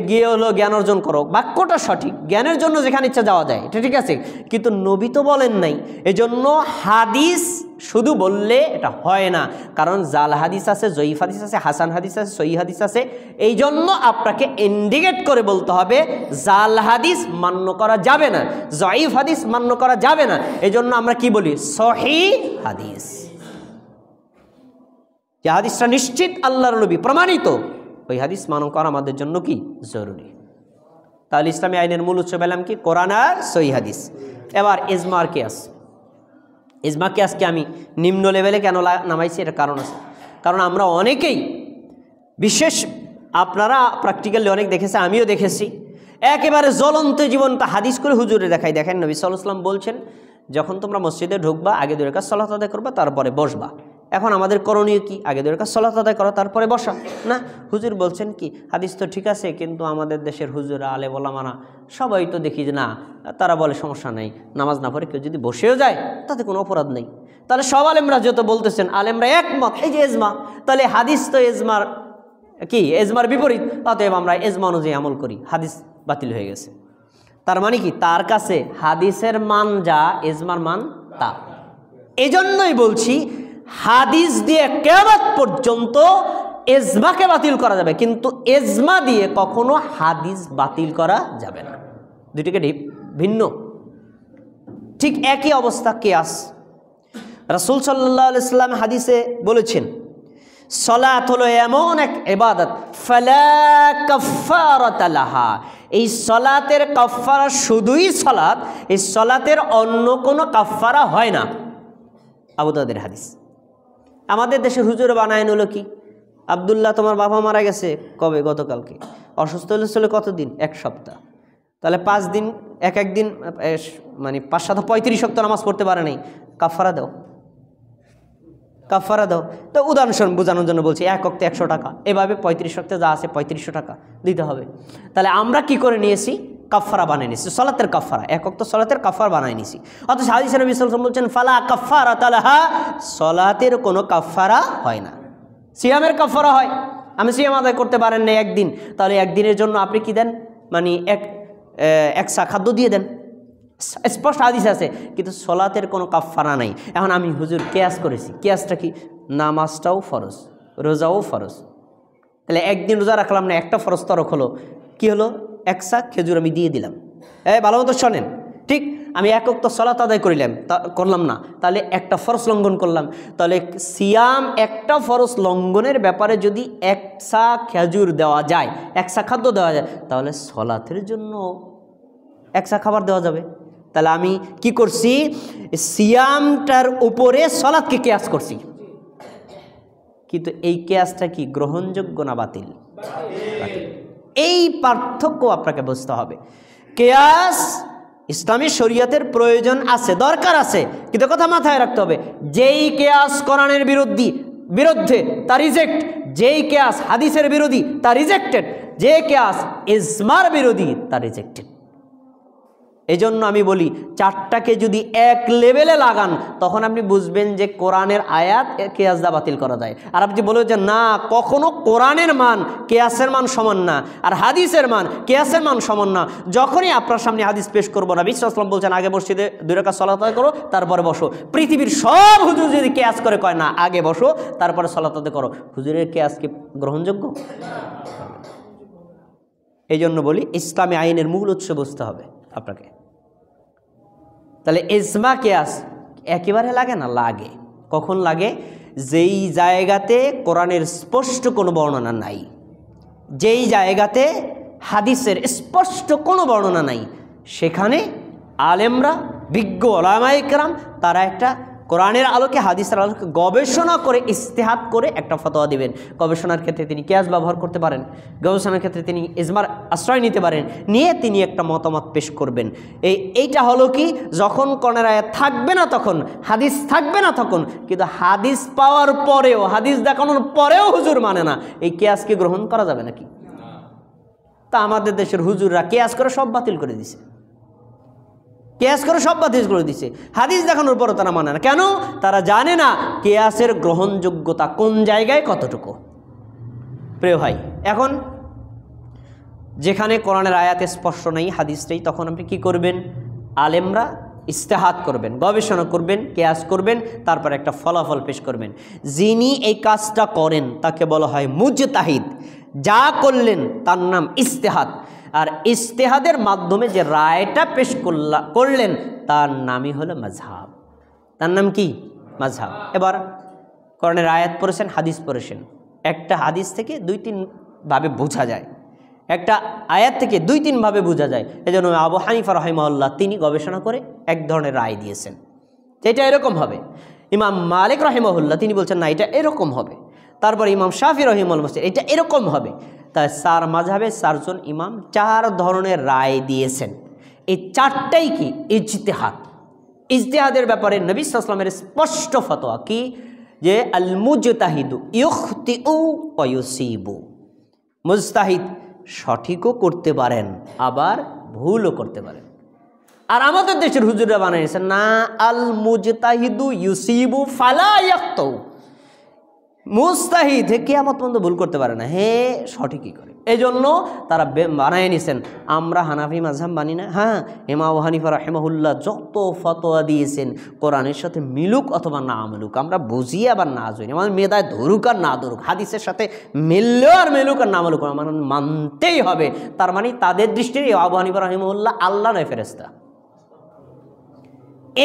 গিয়ে হলো জ্ঞান অর্জন করো, বাক্যটা সঠিক, জ্ঞানের জন্য যেখানে ইচ্ছা যাওয়া যায়, এটা ঠিক আছে, কিন্তু নবী তো বলেন নাই। এজন্য হাদিস শুধু বললে এটা হয় না, কারণ জাল হাদিস আছে, জয়ীফ হাদিস আছে, হাসান হাদিস আছে, সহিহ হাদিস আছে। এই জন্য আপনাকে ইন্ডিকেট করে বলতে হবে জাল হাদিস মান্য করা যাবে না, জয়ীফ হাদিস মান্য করা যাবে না। এই জন্য আমরা কি বলি? সহিহ হাদিস। যে হাদিসটা নিশ্চিত আল্লাহর নবী প্রমাণিত, ওই হাদিস মান্য করা আমাদের জন্য কি? জরুরি। তাহলে ইসলামী আইনের মূল উৎস পেলাম কি? কোরআন আর সহিহ হাদিস। এবার ইজমা আর কিয়াস। ইজমাকে আজকে আমি নিম্ন লেভেলে কেন নামাইছি, এর কারণ আছে। কারণ আমরা অনেকেই, বিশেষ আপনারা প্র্যাকটিক্যালি অনেক দেখেছে, আমিও দেখেছি, একেবারে জ্বলন্ত জীবনটা হাদিস করে হুজুরে দেখাই। দেখেন নবী সাল্লাল্লাহু আলাইহি ওয়াসাল্লাম বলছেন, যখন তোমরা মসজিদে ঢুকবা আগে 2 রাকাত সালাত আদায় করবা, তারপরে বসবা। এখন আমাদের করণীয় কি? আগে 2 রাকাত সালাত আদায় করা, তারপরে বসা? না, হুজুর বলছেন কি, হাদিস তো ঠিক আছে, কিন্তু আমাদের দেশের হুজুরা, আলেম ওলামারা সবাই তো দেখি যে না, তারা বলে সমস্যা নেই, নামাজ না পড়ে কেউ যদি বসেও যায় তাতে কোনো অপরাধ নেই। তাহলে সব আলেমরা যত বলতেছেন, আলেমরা একমত, এই যে এজমা, তাহলে হাদিস তো এজমার কি, এজমার বিপরীত, অতএব আমরা এজমা অনুযায়ী আমল করি, হাদিস বাতিল হয়ে গেছে। তার মানে কি, তার কাছে হাদিসের মান যা, এজমার মান তা। এজন্যই বলছি, হাদিস দিয়ে কিয়ামত পর্যন্ত এজমাকে বাতিল করা যাবে, কিন্তু এজমা দিয়ে কখনো হাদিস বাতিল করা যাবে না। দুটিকে ভিন্ন। ঠিক একই অবস্থা কিয়াস। রাসূল সাল্লাল্লাহু আলাইহি ওয়াসাল্লাম হাদিসে বলেছেন, সালাত হলো এমন এক ইবাদত, ফালা কাফারাতা লাহা, এই সালাতের কাফারা শুধুই সালাত, এই সালাতের অন্য কোনো কাফারা হয় না। আবু দাউদের হাদিস। আমাদের দেশের হুজুর বানায় হলো কি, আব্দুল্লাহ তোমার বাবা মারা গেছে কবে? গতকালকে। অসুস্থ হলে কতদিন? 1 সপ্তাহ। তাহলে 5 দিন, এক দিন মানে 5-7 35 ওয়াক্ত নামাজ পড়তে পারে নাই, কাফারা দাও, কাফারা দাও। তো উদাহরণ বোঝানোর জন্য বলছি, 1 ওয়াক্তে 100 টাকা, এভাবে 35 ওয়াক্তে যা আছে 3500 টাকা দিতে হবে। তাহলে আমরা কি করে নিয়েছি? কাফারা বানিয়ে নিয়েছি, সালাতের কাফারা, 1 ওয়াক্ত সালাতের কাফারা বানিয়ে নিয়েছি। অথচ হাদিসে নবী সাল্লাল্লাহু আলাইহি ওয়াসাল্লাম বলছেন, ফালা কাফারাতা লাহা, সালাতের কোনো কাফারা হয় না। সিয়ামের কাফারা হয়, আমি সিয়াম আদায় করতে পারেন না একদিন, তাহলে একদিনের জন্য আপনি কি দেন? মানে এক সা খাদ্য দিয়ে দেন, স্পষ্ট হাদিস আছে, কিন্তু সালাতের কোনো কাফারা নাই। এখন আমি হুজুর কিয়াস করেছি, কিয়াসটা কি? নামাজটাও ফরজ, রোজাও ফরজ, তাহলে একদিন রোজা রাখলাম না, একটা ফরজ তরক হলো, কি হলো? 1 সা খেজুর আমি দিয়ে দিলাম। ভালো মতো শোনেন, ঠিক আমি 1 ওয়াক্ত সালাত আদায় করলাম না, তাহলে একটা ফরজ লঙ্ঘন করলাম। তাহলে সিয়াম একটা ফরজ লঙ্ঘনের ব্যাপারে যদি 1 সা খেজুর দেওয়া যায়, 1 সা খাদ্য দেওয়া যায়, তাহলে সালাতের জন্য 1 সা খাবার দেওয়া যাবে। তাহলে আমি কি করছি? সিয়ামটার উপরে সালাতকে কিয়াস করছি, কিন্তু এই কিয়াসটা কি গ্রহণযোগ্য না বাতিল? এই পার্থক্য আপনাকে বুঝতে হবে। কিয়াস ইসলামী শরীয়তের প্রয়োজন আছে, দরকার আছে, কিন্তু কথা মাথায় রাখতে হবে, যেই কিয়াস কোরআনের বিরুদ্ধে তা রিজেক্ট, যেই কিয়াস হাদিসের বিরোধী তা রিজেক্টেড, যে কিয়াস ইজমার বিরোধী তা রিজেক্টেড। এই জন্য আমি বলি, 4টাকে যদি এক লেভেলে লাগান, তখন আপনি বুঝবেন যে কোরআনের আয়াত কিয়াস দা বাতিল করা যায়। আর আপনি বলবেন যে না, কখনো কোরআনের মান কিয়াসের মান সমান না, আর হাদিসের মান কিয়াসের মান সমান না। যখনই আপনার সামনে হাদিস পেশ করবো, নবী সাল্লাল্লাহু আলাইহি ওয়াসাল্লাম বলছেন আগে মসজিদে 2 রাকাত সালাত আদায় করো, তারপরে বসো। পৃথিবীর সব হুজুর যদি কিয়াস করে কয় না, আগে বসো তারপরে সালাত আদায় করো, হুজুরের কিয়াস কি গ্রহণযোগ্য? এই জন্য বলি, ইসলামী আইনের মূল উৎস বুঝতে হবে আপনাকে। তাহলে ইজমা কিয়াস একেবারে লাগে না? লাগে। কখন লাগে? যেই জায়গাতে কোরআনের স্পষ্ট কোনো বর্ণনা নাই, যেই জায়গাতে হাদিসের স্পষ্ট কোনো বর্ণনা নাই, সেখানে আলেমরা, বিজ্ঞ ওলামায়ে কেরাম, তারা একটা কোরআনের আলোকে, হাদিসের আলোকে গবেষণা করে, ইজতিহাদ করে একটা ফতোয়া দিবেন। গবেষণার ক্ষেত্রে তিনি কিয়াস ব্যবহার করতে পারেন, গবেষণার ক্ষেত্রে তিনি ইজমার আশ্রয় নিতে পারেন, নিয়ে তিনি একটা মতামত পেশ করবেন। এইটা হলো কি, যখন কোরআনের আয়াত থাকবে না তখন, হাদিস থাকবে না তখন, কিন্তু হাদিস পাওয়ার পরেও, হাদিস দেখানোর পরেও হুজুর মানে না, এই কিয়াসকে গ্রহণ করা যাবে নাকি? তা আমাদের দেশের হুজুররা কিয়াস করে সব বাতিল করে দিছে, কিয়াস করে সব বাতিল করে দিছে, হাদিস দেখানোর পরও তারা মানে না। কেন? তারা জানে না কিয়াসের গ্রহণযোগ্যতা কোন জায়গায় কতটুকু। প্রিয় ভাই, এখন যেখানে কোরআনের আয়াতে স্পষ্ট নেই, হাদিস নেই, তখন আপনি কি করবেন? আলেমরা ইজতিহাদ করবেন, গবেষণা করবেন, কিয়াস করবেন, তারপর একটা ফলাফল পেশ করবেন। যিনি এই কাজটা করেন তাকে বলা হয় মুজতাহিদ। যা করলেন তার নাম ইজতিহাদ। আর ইজতিহাদের মাধ্যমে যে রায়টা পেশ করলেন তার নামই হলো মাযহাব। তার নাম কি? মাযহাব। এবার কোরআনের আয়াত পড়েছেন, হাদিস পড়েছেন, একটা হাদিস থেকে 2-3 ভাবে বোঝা যায়, একটা আয়াত থেকে 2-3 ভাবে বোঝা যায়। এজন্য আবু হানিফা রাহিমাহুল্লাহ তিনি গবেষণা করে এক ধরনের রায় দিয়েছেন। এটা এরকম হবে। ইমাম মালিক রাহিমাহুল্লাহ তিনি বলছেন না, এটা এরকম হবে। তারপর ইমাম শাফি রাহিমাহুল্লাহ বলছেন এটা এরকম হবে। তাই 4 মাযহাবে 4 জন ইমাম 4 ধরনের রায় দিয়েছেন। এই 4টাই কি ইজতিহাদ। ইজতিহাদের ব্যাপারে নবী সাল্লাল্লাহু আলাইহি ওয়াসাল্লামের স্পষ্ট ফতোয়া কি যে আল মুজতাহিদু ইখতিউ ওয়া ইউসিবু, মুজতাহিদ সঠিকও করতে পারেন আবার ভুলও করতে পারেন। আর আমাদের দেশের হুজুররা বানিয়েছেন না, আল মুজতাহিদু ইউসিবু ফালা ইয়াখতু, মুজতাহিদ কিয়ামত পর্যন্ত ভুল করতে পারে না, হে সঠিকই করে। এই জন্য তারা বানিয়ে নিয়েছেন। আমরা হানাফি মাযহাব মানি না। হ্যাঁ, ইমাম আবু হানিফা রাহিমাহুল্লাহ যত ফতোয়া দিয়েছেন কোরআনের সাথে মিলুক অথবা না মিলুক, আমরা বুঝি আবার না বুঝি, আমাদের মেধায় ধরুক আর না ধরুক, হাদিসের সাথে মিললেও আর মিলুক আর না মিলুক আমার মানতেই হবে। তার মানে তাদের দৃষ্টিতে আবু হানিফা রাহিমাহুল্লাহ আল্লাহ নয় ফেরেশতা।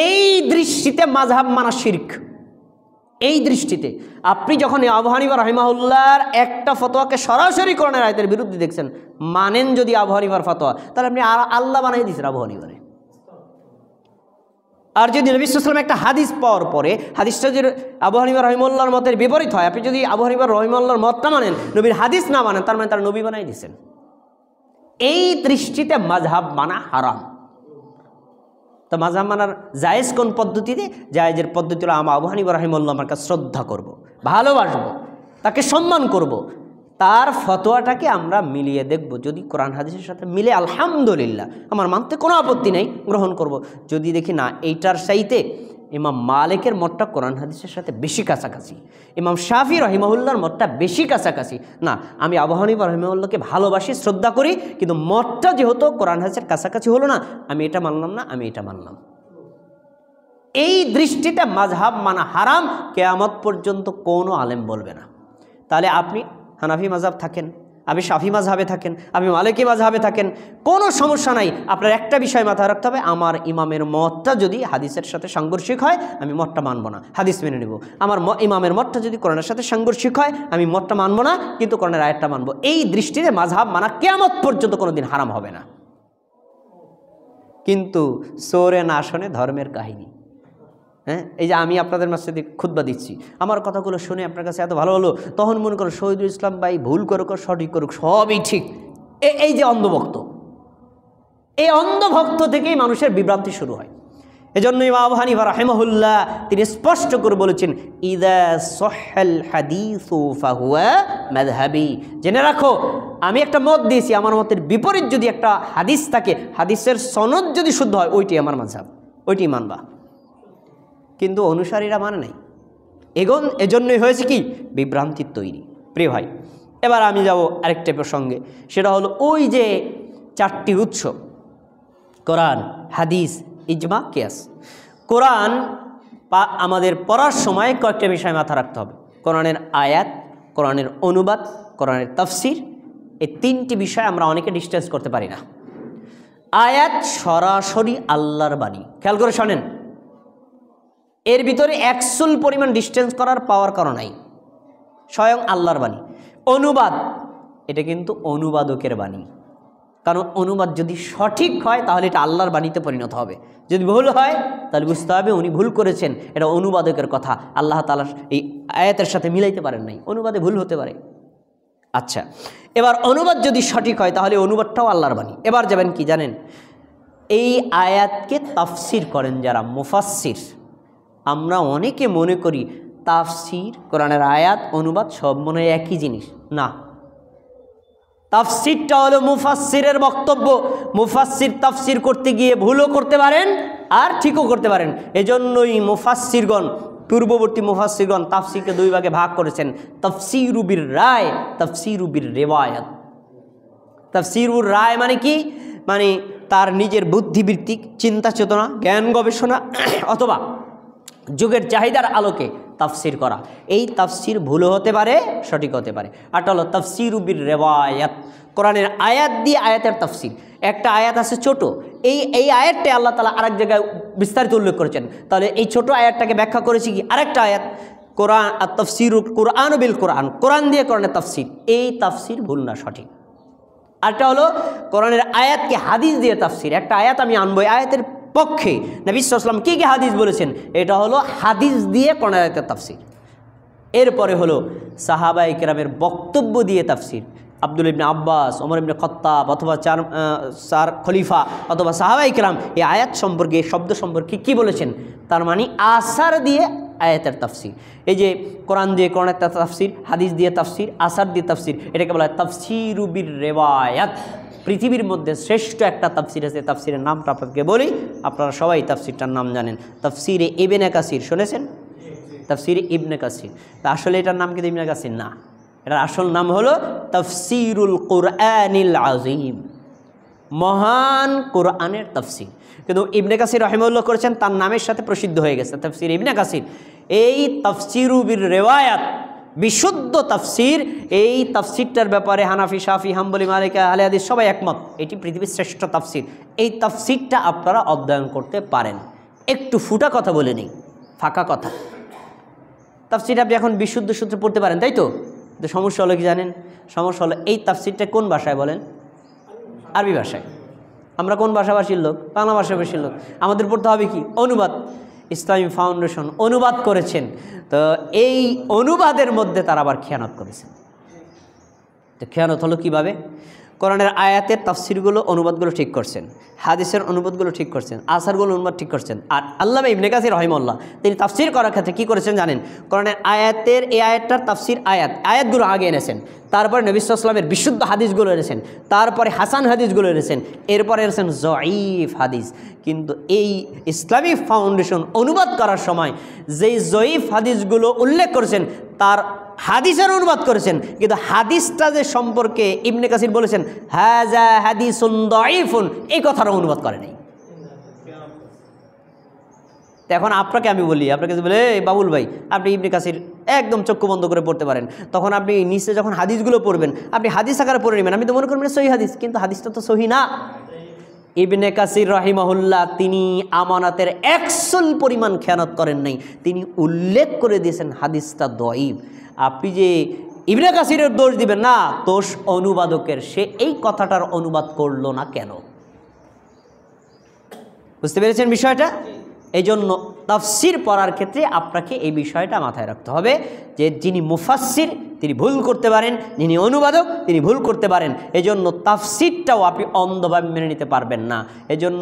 এই দৃষ্টিতে মাযহাব মানা শিরক। এই দৃষ্টিতে আপনি যখন আবু হানিফা রাহিমাহুল্লাহর একটা ফতোয়াকে সরাসরি কোরআনের আয়াতের বিরুদ্ধে দেখছেন, মানেন যদি আবু হানিফার ফতোয়া, তাহলে আপনি আল্লাহ বানিয়ে দিয়েছেন আবু হানিফারে। আর যদি নবী সাল্লাল্লাহু আলাইহি ওয়াসাল্লাম একটা হাদিস পাওয়ার পরে হাদিসটা যদি আবু হানিফা রাহিমাহুল্লাহর মতের বিপরীত হয়, আপনি যদি আবু হানিফা রাহিমাহুল্লাহর মতটা মানেন, নবীর হাদিস না মানেন, তার মানে তার নবী বানিয়ে দিয়েছেন। এই দৃষ্টিতে মাযহাব মানা হারাম। তো মাযহাব মানার জায়েজ কোন পদ্ধতিতে? জায়েজের পদ্ধতি হলো আবু হানিফা রাহিমাহুল্লাহ আমার কাছে শ্রদ্ধা করব, ভালোবাসবো, তাকে সম্মান করব, তার ফতোয়াটাকে আমরা মিলিয়ে দেখব। যদি কোরআন হাদিসের সাথে মিলে আলহামদুলিল্লাহ, আমার মানতে কোনো আপত্তি নেই, গ্রহণ করব। যদি দেখি না এইটার চাইতে ইমাম মালিকের মতটা কোরআন হাদিসের সাথে বেশি কাছাকাছি, ইমাম শাফি রাহিমাহুল্লাহর মতটা বেশি কাছাকাছি, না আমি আবু হানিফা রাহিমাহুল্লাহকে ভালোবাসি, শ্রদ্ধা করি, কিন্তু মতটা যেহেতু কোরআন হাদিসের কাছাকাছি হলো না, আমি এটা মানলাম না, আমি এটা মানলাম। এই দৃষ্টিতে মাযহাব মানা হারাম, কিয়ামত পর্যন্ত কোনো আলেম বলবে না। তাহলে আপনি হানাফি মাযহাব থাকেন, আপনি শাফি মাযহাবে থাকেন, আপনি মালিকি মাযহাবে থাকেন, কোনো সমস্যা নাই। আপনার একটা বিষয় মাথায় রাখতে হবে, আমার ইমামের মতটা যদি হাদিসের সাথে সাংঘর্ষিক হয় আমি মতটা মানব না, হাদিস মেনে নেব। আমার ইমামের মতটা যদি কোরআনের সাথে সাংঘর্ষিক হয় আমি মতটা মানব না, কিন্তু কোরআনের আয়াতটা মানব। এই দৃষ্টিতে মাযহাব মানা কিয়ামত পর্যন্ত কোনোদিন হারাম হবে না। কিন্তু সোরে না শোনে ধর্মের কাহিনী। হ্যাঁ, এই যে আমি আপনাদের মাঝে খুতবা দিচ্ছি, আমার কথাগুলো শুনে আপনার কাছে এত ভালো হলো, তখন মনে করো শহীদুল ইসলাম ভাই ভুল করুক সঠিক করুক সবই ঠিক। এই যে অন্ধভক্ত, এই অন্ধভক্ত থেকেই মানুষের বিভ্রান্তি শুরু হয়। এজন্য ইমাম আবু হানিফা রাহিমাহুল্লাহ তিনি স্পষ্ট করে বলেছেন, ইযা সহহাল হাদিসু ফাহুয়া মাযহাবি। জেনে রাখো, আমি একটা মত দিয়েছি, আমার মতের বিপরীত যদি একটা হাদিস থাকে, হাদিসের সনদ যদি শুদ্ধ হয়, ওইটি আমার মাযহাব, ওইটি মানবা। কিন্তু অনুসারীরা মানে নাই। এজন্যই হয়েছে কি বিভ্রান্তির তৈরি। প্রিয় ভাই, এবার আমি যাব আরেকটা প্রসঙ্গে, সেটা হলো ওই যে 4টি উৎস, কোরআন, হাদিস, ইজমা, কিয়াস। কোরআন আমাদের পড়ার সময় কয়েকটা বিষয় মাথা রাখতে হবে। কোরআনের আয়াত, কোরআনের অনুবাদ, কোরআনের তাফসির, এই 3টি বিষয় আমরা অনেকে ডিসটেন্স করতে পারি না। আয়াত সরাসরি আল্লাহর বাণী, খেয়াল করে শোনেন, এর ভিতরে 100 পরিমাণ ডিস্টেন্স করার পাওয়ার কারণ নাই, স্বয়ং আল্লাহর বাণী। অনুবাদ, এটা কিন্তু অনুবাদকের বাণী, কারণ অনুবাদ যদি সঠিক হয় তাহলে এটা আল্লাহর বাণীতে পরিণত হবে, যদি ভুল হয় তাহলে বুঝতে হবে উনি ভুল করেছেন, এটা অনুবাদকের কথা, আল্লাহ তাআলা এই আয়াতের সাথে মিলাইতে পারেন নাই, অনুবাদে ভুল হতে পারে। আচ্ছা, এবার অনুবাদ যদি সঠিক হয় তাহলে অনুবাদটাও আল্লাহর বাণী। এবার যাবেন কি জানেন, এই আয়াতকে তাফসির করেন যারা মুফাসসির, আমরা অনেকে মনে করি তাফসির, কোরআনের আয়াত, অনুবাদ সব মনে হয় একই জিনিস। না, তাফসিরটা হলো মুফাসসিরের বক্তব্য। মুফাসসির তাফসির করতে গিয়ে ভুলও করতে পারেন আর ঠিকও করতে পারেন। এজন্যই মুফাসসিরগণ, পূর্ববর্তী মুফাসসিরগণ তাফসিরকে 2 ভাগে ভাগ করেছেন, তাফসিরু বির রায়, তাফসিরু বির রিওয়ায়াত। তাফসিরুর রায় মানে কি? মানে তার নিজের বুদ্ধিবৃত্তিক চিন্তা চেতনা, জ্ঞান গবেষণা অথবা যুগের চাহিদার আলোকে তাফসির করা। এই তাফসির ভুল হতে পারে, সঠিক হতে পারে। আর হলো তাফসিরু বির রিওয়ায়াত, কোরআনের আয়াত দিয়ে আয়াতের তাফসির। একটা আয়াত আছে ছোট, এই আয়াতটা আল্লাহ তাআলা আরেক জায়গায় বিস্তারিত উল্লেখ করেছেন, তাহলে এই ছোট আয়াতটাকে ব্যাখ্যা করেছি কি আরেকটা আয়াত। কোরআন আর তাফসিরু কুরআন বিল কোরআন, কোরআন দিয়ে কোরআনের তাফসির, এই তাফসির ভুল না, সঠিক। আরটা হলো কোরআনের আয়াতকে হাদিস দিয়ে তাফসির। একটা আয়াত আমি আনবো, আয়াতের পক্ষে নবী সাল্লাল্লাহু আলাইহি ওয়াসাল্লাম কি হাদিস বলেছেন, এটা হলো হাদিস দিয়ে কোরআন আয়াতের তাফসীর। এরপরে হলো সাহাবায়ে কেরামের বক্তব্য দিয়ে তাফসীর। আব্দুল্লাহ ইবনে আব্বাস, ওমর ইবনে খাত্তাব অথবা চার খলিফা অথবা সাহাবায়ে কেরাম এই আয়াত সম্পর্কে, শব্দ সম্পর্কে কি বলেছেন, তার মানে আসার দিয়ে আয়াতের তাফসীর। এই যে কোরআন দিয়ে কোরআনের তাফসীর, হাদিস দিয়ে তাফসীর, আসার দিয়ে তাফসীর, এটাকে বলা হয় তাফসীরু বির রিওয়ায়াত। পৃথিবীর মধ্যে শ্রেষ্ঠ একটা তাফসীর আছে, তাফসীরের নামটা আপনাকে বলি, আপনারা সবাই তাফসীরটার নাম জানেন। তাফসীরে ইবনে কাসির শুনেছেন? তাফসীরে ইবনে কাসির। আসলে এটার নাম কিন্তু ইবনে কাসির না, এটার আসল নাম হলো তাফসীরুল কুরআনিল আযীম, মহান কোরআনের তাফসীর। কিন্তু ইবনে কাসির রাহিমাহুল্লাহ করেছেন, তার নামের সাথে প্রসিদ্ধ হয়ে গেছে তাফসীর ইবনে কাসির। এই তাফসীরু বির রিওয়ায়াত, বিশুদ্ধ তাফসীর, এই তাফসীরটার ব্যাপারে হানাফি, শাফি, হাম্বলি, মালিকি, আহলে হাদিস সবাই একমত, এটি পৃথিবীর শ্রেষ্ঠ তাফসীর। এই তাফসীরটা আপনারা অধ্যয়ন করতে পারেন। একটু ফুটা কথা বলে নেই, ফাঁকা কথা। তাফসীরটা আপনি এখন বিশুদ্ধ সূত্রে পড়তে পারেন, তাই তো? তো সমস্যা হলো কি জানেন? সমস্যা হলো এই তাফসীরটা কোন ভাষায় বলেন? আরবি ভাষায়। আমরা কোন ভাষাভাষীর লোক? বাংলা ভাষাভাষীর লোক। আমাদের পড়তে হবে কি? অনুবাদ। ইসলামী ফাউন্ডেশন অনুবাদ করেছেন, তো এই অনুবাদের মধ্যে তারা আবার খেয়ানত করেছেন। তো খেয়ানত হলো কীভাবে? কোরআনের আয়াতের তাফসীরগুলো, অনুবাদগুলো ঠিক করছেন, হাদিসের অনুবাদগুলো ঠিক করছেন, আসারগুলো অনুবাদ ঠিক করছেন। আর আল্লামা ইবনে কাসির রাহিমাহুল্লাহ তিনি তাফসীর করার ক্ষেত্রে কী করেছেন জানেন? কোরআনের আয়াতের, এই আয়াতটার তাফসীর, আয়াতগুলো আগে এনেছেন, তারপরে নবী সাল্লাল্লাহু আলাইহি ওয়াসাল্লামের বিশুদ্ধ হাদিসগুলো এনেছেন, তারপরে হাসান হাদিসগুলো এনেছেন, এরপরে এনেছেন জয়ীফ হাদিস। কিন্তু এই ইসলামিক ফাউন্ডেশন অনুবাদ করার সময় যেই জয়ীফ হাদিসগুলো উল্লেখ করেছেন, তার হাদিসের অনুবাদ করেছেন, কিন্তু হাদিসটা যে সম্পর্কে ইবনে কাসির বলেছেন হাযা হাদিসুন দাঈফুন, এই কথাটা অনুবাদ করে নাই। তো এখন আপনাকে আমি বলি, আপনাকে বলে এই বাবুল ভাই, আপনি ইবনে কাসির একদম চক্ষু বন্ধ করে পড়তে পারেন, তখন আপনি নিচে যখন হাদিসগুলো পড়বেন, আপনি হাদিস আকারে পড়ে নেবেন, আমি তো মনে করবেন সহি হাদিস, কিন্তু হাদিসটা তো সহি না। ইবনে কাসির রাহিমাহুল্লাহ তিনি আমানাতের 100 পরিমাণ খেয়ানত করেন নাই, তিনি উল্লেখ করে দিয়েছেন হাদিসটা দঈফ। আপনি যে ইবনে কাসিরের দোষ দিবেন না, দোষ অনুবাদকের, সে এই কথাটার অনুবাদ করলো না কেন? বুঝতে পেরেছেন বিষয়টা? এই জন্য তাফসীর পড়ার ক্ষেত্রে আপনাকে এই বিষয়টা মাথায় রাখতে হবে যে যিনি মুফাসসির তিনি ভুল করতে পারেন, যিনি অনুবাদক তিনি ভুল করতে পারেন। এই জন্য তাফসীরটাও আপনি অন্ধভাবে মেনে নিতে পারবেন না। এই জন্য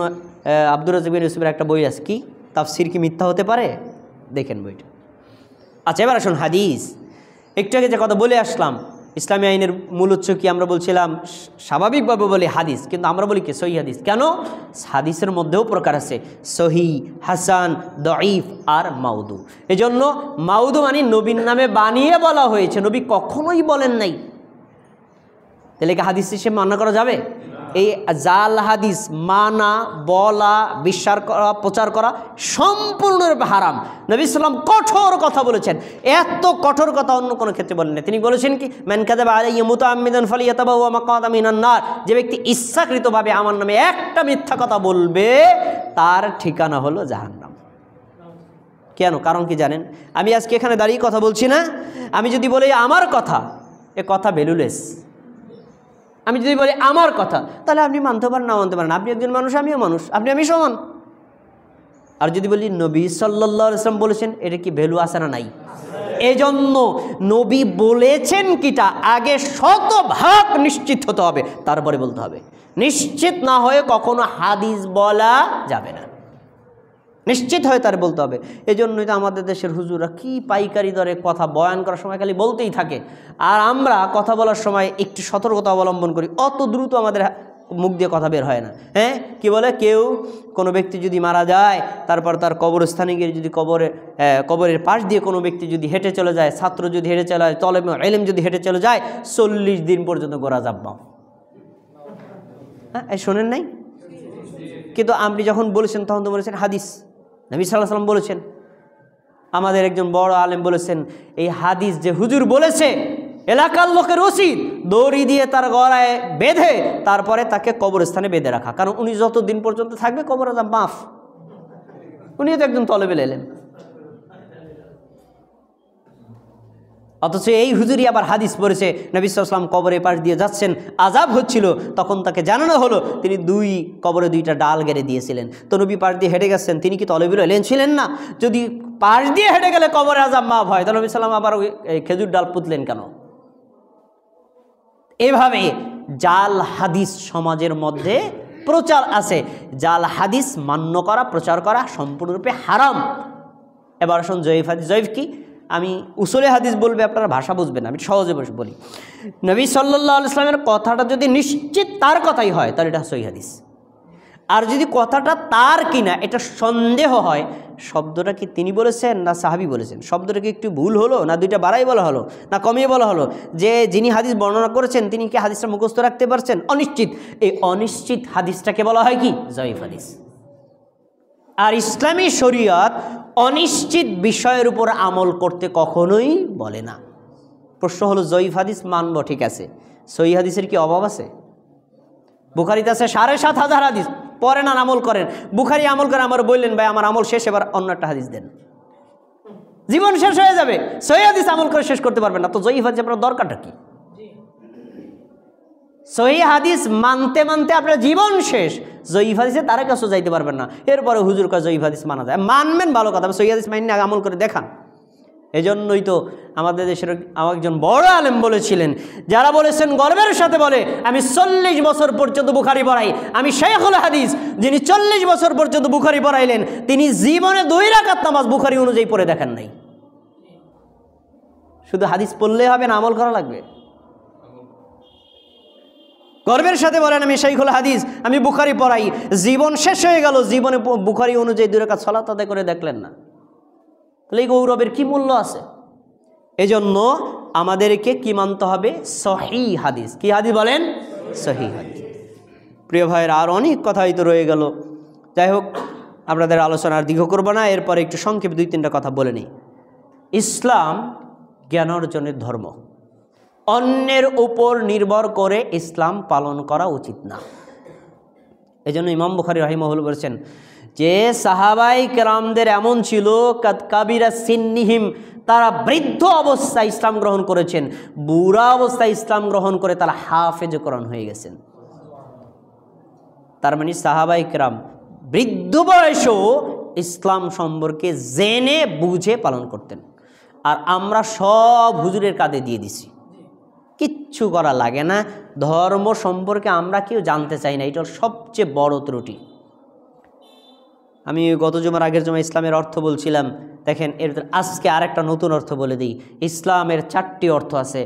আব্দুর রাজ্জাক বিন ইউসুফের একটা বই আছে, কি তাফসীর কি মিথ্যা হতে পারে? দেখেন বইটা। আচ্ছা, এবার আসুন হাদিস। একটু আগে যে কথা বলে আসলাম, ইসলামী আইনের মূল উৎস কি? আমরা বলছিলাম স্বাভাবিকভাবে বলি হাদিস, কিন্তু আমরা বলি কি সহি হাদিস। কেন? হাদিসের মধ্যেও প্রকার আছে, সহি, হাসান, দঈফ আর মাউদু। এজন্য মাউদু মানে নবীর নামে বানিয়ে বলা হয়েছে, নবী কখনোই বলেন নাই। তাহলে কি হাদিস হিসেবে মানা করা যাবে? এই জাল হাদিস মানা, বলা, বিশ্বাস করা, প্রচার করা সম্পূর্ণরূপে হারাম। নবী সাল্লাম কঠোর কথা বলেছেন, এত কঠোর কথা অন্য কোনো ক্ষেত্রে বলেন না। তিনি বলেছেন কি, মান কাযাবা আলাইয়া মুতাআম্মিদান ফালিয়াতাবাওয়া মাকআদাহু মিনান নার, যে ব্যক্তি ইচ্ছাকৃতভাবে আমার নামে একটা মিথ্যা কথা বলবে তার ঠিকানা হলো জাহান্নাম। কেন? কারণ কি জানেন? আমি আজকে এখানে দাঁড়িয়ে কথা বলছি না, আমি যদি বলি আমার কথা, এ কথা ভ্যালুলেস। আমি যদি বলি আমার কথা, তাহলে আপনি মানতে পারেন, না মানতে পারেন, আপনি একজন মানুষ, আমিও মানুষ, আপনি আমি সমান। আর যদি বলি নবী সাল্লাল্লাহু আলাইহি ওয়াসাল্লাম বলেছেন, এটা কি ভ্যালু আছে না নাই? এজন্য নবী বলেছেন কিটা আগে শতভাগ নিশ্চিত হতে হবে, তারপরে বলতে হবে। নিশ্চিত না হয়ে কখনো হাদিস বলা যাবে না, নিশ্চিত হয়ে তার বলতে হবে। এই জন্যই তো আমাদের দেশের হুজুররা কি পাইকারি দরে কথা বয়ান করার সময় খালি বলতেই থাকে, আর আমরা কথা বলার সময় একটু সতর্কতা অবলম্বন করি, অত দ্রুত আমাদের মুখ দিয়ে কথা বের হয় না। হ্যাঁ, কি বলে, কেউ কোনো ব্যক্তি যদি মারা যায়, তারপর তার কবরস্থানে গিয়ে যদি কবরের পাশ দিয়ে কোনো ব্যক্তি যদি হেঁটে চলে যায়, ছাত্র যদি হেঁটে চলে যায়, তলেবে ইলম যদি হেঁটে চলে যায়, 40 দিন পর্যন্ত গোরা জাব্বা। হ্যাঁ, শোনেন নাই? কিন্তু আপনি যখন বলেছেন তখন তো বলেছেন হাদিস, নবী সাল্লাল্লাহু আলাইহি ওয়াসাল্লাম বলেছেন। আমাদের একজন বড় আলেম বলেছেন, এই হাদিস যে হুজুর বলেছে, এলাকার লোকের উচিত দড়ি দিয়ে তার গলায় বেঁধে তারপরে তাকে কবরস্থানে বেঁধে রাখা, কারণ উনি যত দিন পর্যন্ত থাকবে কবর আযাব মাফ। উনি তো একজন তলেবে ইলম। অথচ এই হুজুরি আবার হাদিস পড়েছে নবী সাল্লাল্লাহু আলাইহি ওয়াসাল্লাম কবরের পাশ দিয়ে যাচ্ছেন, আযাব হচ্ছিল, তখন তাকে জানানো হলো তিনি কবরে দুইটা ডাল গেড়ে দিয়েছিলেন। তো নবী পাশ দিয়ে হেঁটে গেছেন, তিনি কি তলবুল ইলম ছিলেন না? যদি পাশ দিয়ে হেঁটে গেলে কবরে আযাব মাফ হয়, তাহলে নবী সাল্লাম আবার ওই খেজুর ডাল পুতলেন কেন? এভাবে জাল হাদিস সমাজের মধ্যে প্রচার আছে। জাল হাদিস মান্য করা, প্রচার করা সম্পূর্ণরূপে হারাম। এবার আসুন জয়ীফ হাদিস। জয়ীফ কি? আমি উসুলে হাদিস বলবে, আপনারা ভাষা বুঝবেন, আমি সহজে বলি। নবী সাল্লাল্লাহু আলাইহি ওয়াসাল্লামের কথাটা যদি নিশ্চিত তার কথাই হয়, তাহলে এটা সহিহ হাদিস। আর যদি কথাটা তার কিনা এটা সন্দেহ হয়, শব্দটা কি তিনি বলেছেন না সাহাবী বলেছেন, শব্দটা কি একটু ভুল হলো না দুইটা বাড়াই বলা হলো না কমিয়ে বলা হলো, যে যিনি হাদিস বর্ণনা করেছেন তিনি কি হাদিসটা মুখস্থ রাখতে পারছেন, অনিশ্চিত, এই অনিশ্চিত হাদিসটাকে বলা হয় কি? জয়ীফ হাদিস। আর ইসলামী শরীয়ত অনিশ্চিত বিষয়ের উপর আমল করতে কখনোই বলে না। প্রশ্ন হলো জয়ীফ হাদিস মানব, ঠিক আছে, সহিহ হাদিসের কি অভাব আছে? বুখারীতে আছে ৭,৫০০ হাদিস, পড়েন আর আমল করেন। বুখারী আমল করে আমার বললেন ভাই আমার আমল শেষ, এবার অন্য একটা হাদিস দেন, জীবন শেষ হয়ে যাবে। সহিহ হাদিস আমল করে শেষ করতে পারবেন না, তো জয়ীফ হাদিস আপনার দরকারটা কি? সহিহ হাদিস মানতে মানতে আপনার জীবন শেষ, জয়ীফ হাদিসে তারা কাছে যাইতে পারবেন না। এরপরে হুজুর কা জয়ীফ হাদিস মানা যায়, মানবেন ভালো কথা, সহিহ হাদিস মাইনে আমল করে দেখান। এজন্যই তো আমাদের দেশের একজন বড় আলেম বলেছিলেন, যারা বলেছেন গর্বের সাথে বলে আমি 40 বছর পর্যন্ত বুখারী পড়াই, আমি শাইখুল হাদিস, যিনি 40 বছর পর্যন্ত বুখারী পড়াইলেন, তিনি জীবনে 2 রাকাত নামাজ বুখারী অনুযায়ী পড়ে দেখেন নাই। শুধু হাদিস পড়লে হবে না, আমল করা লাগবে। গর্বের সাথে বলেন আমি শাইখুল হাদিস, আমি বুখারী পড়াই, জীবন শেষ হয়ে গেল, জীবনে বুখারী অনুযায়ী 2 রাকাত সালাত আদায় করে দেখলেন না, তাহলে এই গৌরবের কি মূল্য আছে? এজন্য আমাদেরকে কি মানতে হবে? সহিহ হাদিস। কি হাদিস বলেন? সহিহ হাদিস। প্রিয় ভাইয়ের আর অনেক কথাই তো রয়ে গেল, যাই হোক আপনাদের আলোচনা আর দীর্ঘ করবো না, এরপরে একটু সংক্ষেপে 2-3টা কথা বলে নিই। ইসলাম জ্ঞান অর্জনের ধর্ম, অন্যের উপর নির্ভর করে ইসলাম পালন করা উচিত না। এজন্য ইমাম বুখারী রাহিমাহুল্লাহ বলেছেন যে সাহাবাই কেরামদের এমন ছিল কাদ কাবিরা সিন্নিহিম, তারা বৃদ্ধ অবস্থায় ইসলাম গ্রহণ করেছেন, বুড়া অবস্থায় ইসলাম গ্রহণ করে তারা হাফেজে কোরআন হয়ে গেছেন। তার মানে সাহাবাই কেরাম বৃদ্ধ বয়সেও ইসলাম সম্পর্কে জেনে বুঝে পালন করতেন, আর আমরা সব হুজুরের কাঁধে দিয়ে দিছি, কিচ্ছু করা লাগে না। ধর্ম সম্পর্কে আমরা কেউ জানতে চাই না, এটা সবচেয়ে বড় ত্রুটি। আমি গত জুমার আগের জমা ইসলামের অর্থ বলছিলাম, দেখেন এর আজকে আরেকটা নতুন অর্থ বলে দিই। ইসলামের 4টি অর্থ আছে।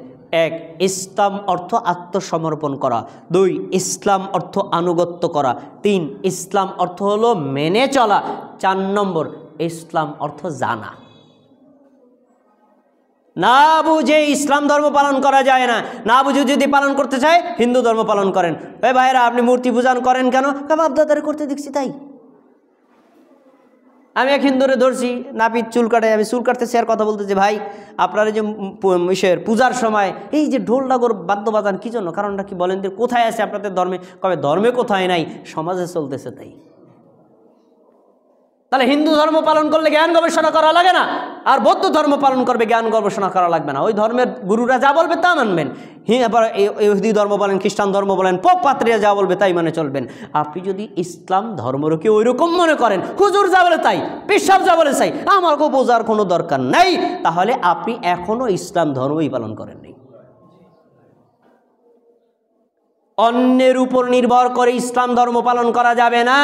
1, ইসলাম অর্থ আত্মসমর্পণ করা। 2, ইসলাম অর্থ আনুগত্য করা। 3, ইসলাম অর্থ হলো মেনে চলা। 4 নম্বর, ইসলাম অর্থ জানা। না বুঝে ইসলাম ধর্ম পালন করা যায় না, না বুঝে যদি পালন করতে চায় হিন্দু ধর্ম পালন করেন। এই ভাইরা আপনি মূর্তি পূজন করেন কেন? বাপ দাদারে করতে দেখছি তাই। আমি এক হিন্দুরে ধরছি, নাপিত চুল কাটে, আমি চুল কাটতেছি আর কথা বলতেছি, ভাই আপনারা যে পূজার সময় এই যে ঢোল ডাগর বাদ্য বাজান কী জন্য? কারণটা কি বলেন? কোথায় আছে আপনাদের ধর্মে? কবে ধর্মে কোথায় নাই, সমাজে চলতেছে তাই। তাহলে হিন্দু ধর্ম পালন করলে জ্ঞান গবেষণা করা লাগে না, আর বৌদ্ধ ধর্ম পালন করবে জ্ঞান গবেষণা করা লাগবে না। ওই ধর্মের গুরুরা যা বলবে তা মানবেন। আবার ইহুদি ধর্ম বলেন, খ্রিস্টান ধর্ম বলেন, পোপ পাত্রীরা যা বলবে তাই মানে চলবেন। আপনি যদি ইসলাম ধর্মকে ওই রকম মনে করেন, হুজুর যা বলে তাই, পিসাব যা বলে তাই, আমাকে বোঝার কোনো দরকার নেই, তাহলে আপনি এখনো ইসলাম ধর্মই পালন করেননি। অন্যের উপর নির্ভর করে ইসলাম ধর্ম পালন করা যাবে না।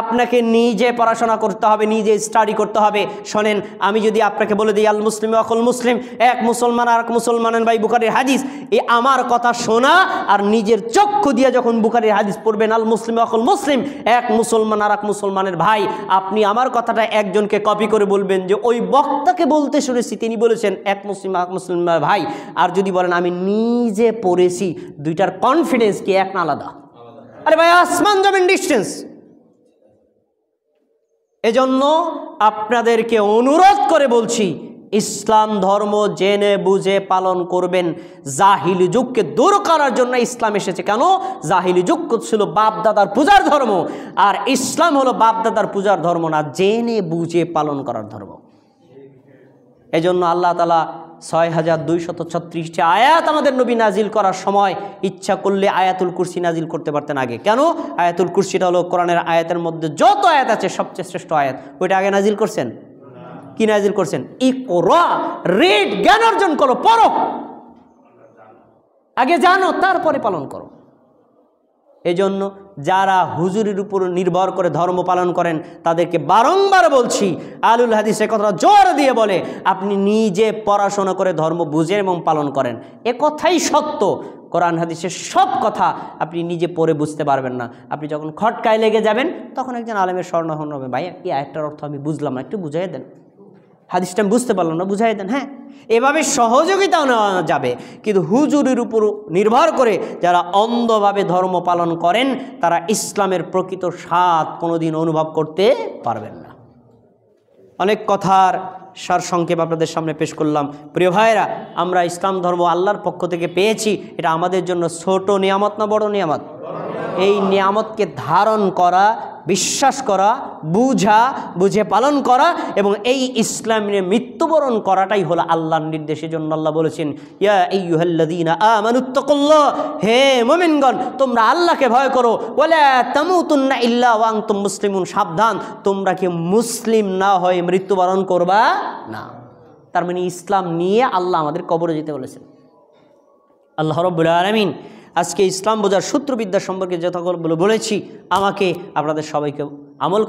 আপনাকে নিজে পড়াশোনা করতে হবে, নিজে স্টাডি করতে হবে। শোনেন, আমি যদি আপনাকে বলে দিই আল মুসলিম আকুল মুসলিম, এক মুসলমান আর এক মুসলমানের ভাই বুখারীর হাদিস, এই আমার কথা শোনা আর নিজের চক্ষু দিয়ে যখন বুখারীর হাদিস পড়বেন আল মুসলিম আকুল মুসলিম, এক মুসলমান আর এক মুসলমানের ভাই, আপনি আমার কথাটা একজনকে কপি করে বলবেন যে ওই বক্তাকে বলতে শুনেছি, তিনি বলেছেন এক মুসলিম এক মুসলমানের ভাই। আর যদি বলেন আমি নিজে পড়েছি, দুইটার কনফিডেন্স কি এক না আলাদা? আরে ভাই আসমান জমিন ডিস্টেন্স। এজন্য আপনাদেরকে অনুরোধ করে বলছি, ইসলাম ধর্ম জেনে বুঝে পালন করবেন। জাহিলি যুগকে দূর করার জন্য ইসলাম এসেছে। কেন? জাহিলি যুগ ছিল বাপ দাদার পূজার ধর্ম, আর ইসলাম হলো বাপ দাদার পূজার ধর্ম না, জেনে বুঝে পালন করার ধর্ম। এজন্য আল্লাহ তাআলা 6236টি আয়াত আমাদের নবী নাজিল করার সময় ইচ্ছা করলে আয়াতুল কুরসি নাজিল করতে পারতেন আগে। কেন? আয়াতুল কুরসিটা হলো কোরআনের আয়াতের মধ্যে যত আয়াত আছে সবচেয়ে শ্রেষ্ঠ আয়াত, ওইটা আগে নাজিল করছেন। কি নাজিল করছেন? ইকরা, রিড, জ্ঞান অর্জন করো, পড়ো, আগে জানো তারপরে পালন করো। এজন্য যারা হুজুরের উপর নির্ভর করে ধর্ম পালন করেন তাদেরকে বারংবার বলছি, আহলুল হাদিস এ কথা জোর দিয়ে বলে, আপনি নিজে পড়াশোনা করে ধর্ম বুঝেন এবং পালন করেন। এ কথাই সত্য। কোরআন হাদিসের সব কথা আপনি নিজে পড়ে বুঝতে পারবেন না। আপনি যখন খটকায় লেগে যাবেন তখন একজন আলেমের স্বর্ণহন হবে, ভাই এই আয়াতটার অর্থ আমি বুঝলাম না, একটু বুঝাই দেন, হাদিসটা আমি বুঝতে পারলাম না, বুঝাই দেন। হ্যাঁ, এভাবে সহযোগিতাও নেওয়া যাবে, কিন্তু হুজুরের উপর নির্ভর করে যারা অন্ধভাবে ধর্ম পালন করেন তারা ইসলামের প্রকৃত স্বাদ কোনোদিন অনুভব করতে পারবেন না। অনেক কথার সারসংক্ষেপ আপনাদের সামনে পেশ করলাম। প্রিয় ভাইরা, আমরা ইসলাম ধর্ম আল্লাহর পক্ষ থেকে পেয়েছি, এটা আমাদের জন্য ছোট নিয়ামত না বড় নিয়ামত? এই নিয়ামতকে ধারণ করা, বিশ্বাস করা, বুঝে পালন করা এবং এই ইসলামে মৃত্যুবরণ করাটাই হলো আল্লাহর নির্দেশের জন্য আল্লাহ বলেছেন, ইয়া আইয়ুহাল্লাযীনা আমানুত্তাকুল্লাহ, হে মুমিনগণ তোমরা আল্লাহকে ভয় করো, ওয়ালা তামুতুন্না ইল্লা ওয়া আনতুম মুসলিমুন, সাবধান তোমরা কি মুসলিম না হয়ে মৃত্যুবরণ করবা না। তার মানে ইসলাম নিয়ে আল্লাহ আমাদের কবরে যেতে বলেছেন। আল্লাহ রাব্বুল আলামিন আজকে ইসলাম বোঝার সূত্রবিদ্যা সম্পর্কে যতগুলো বলেছি, আমাকে আপনাদের সবাইকে আমল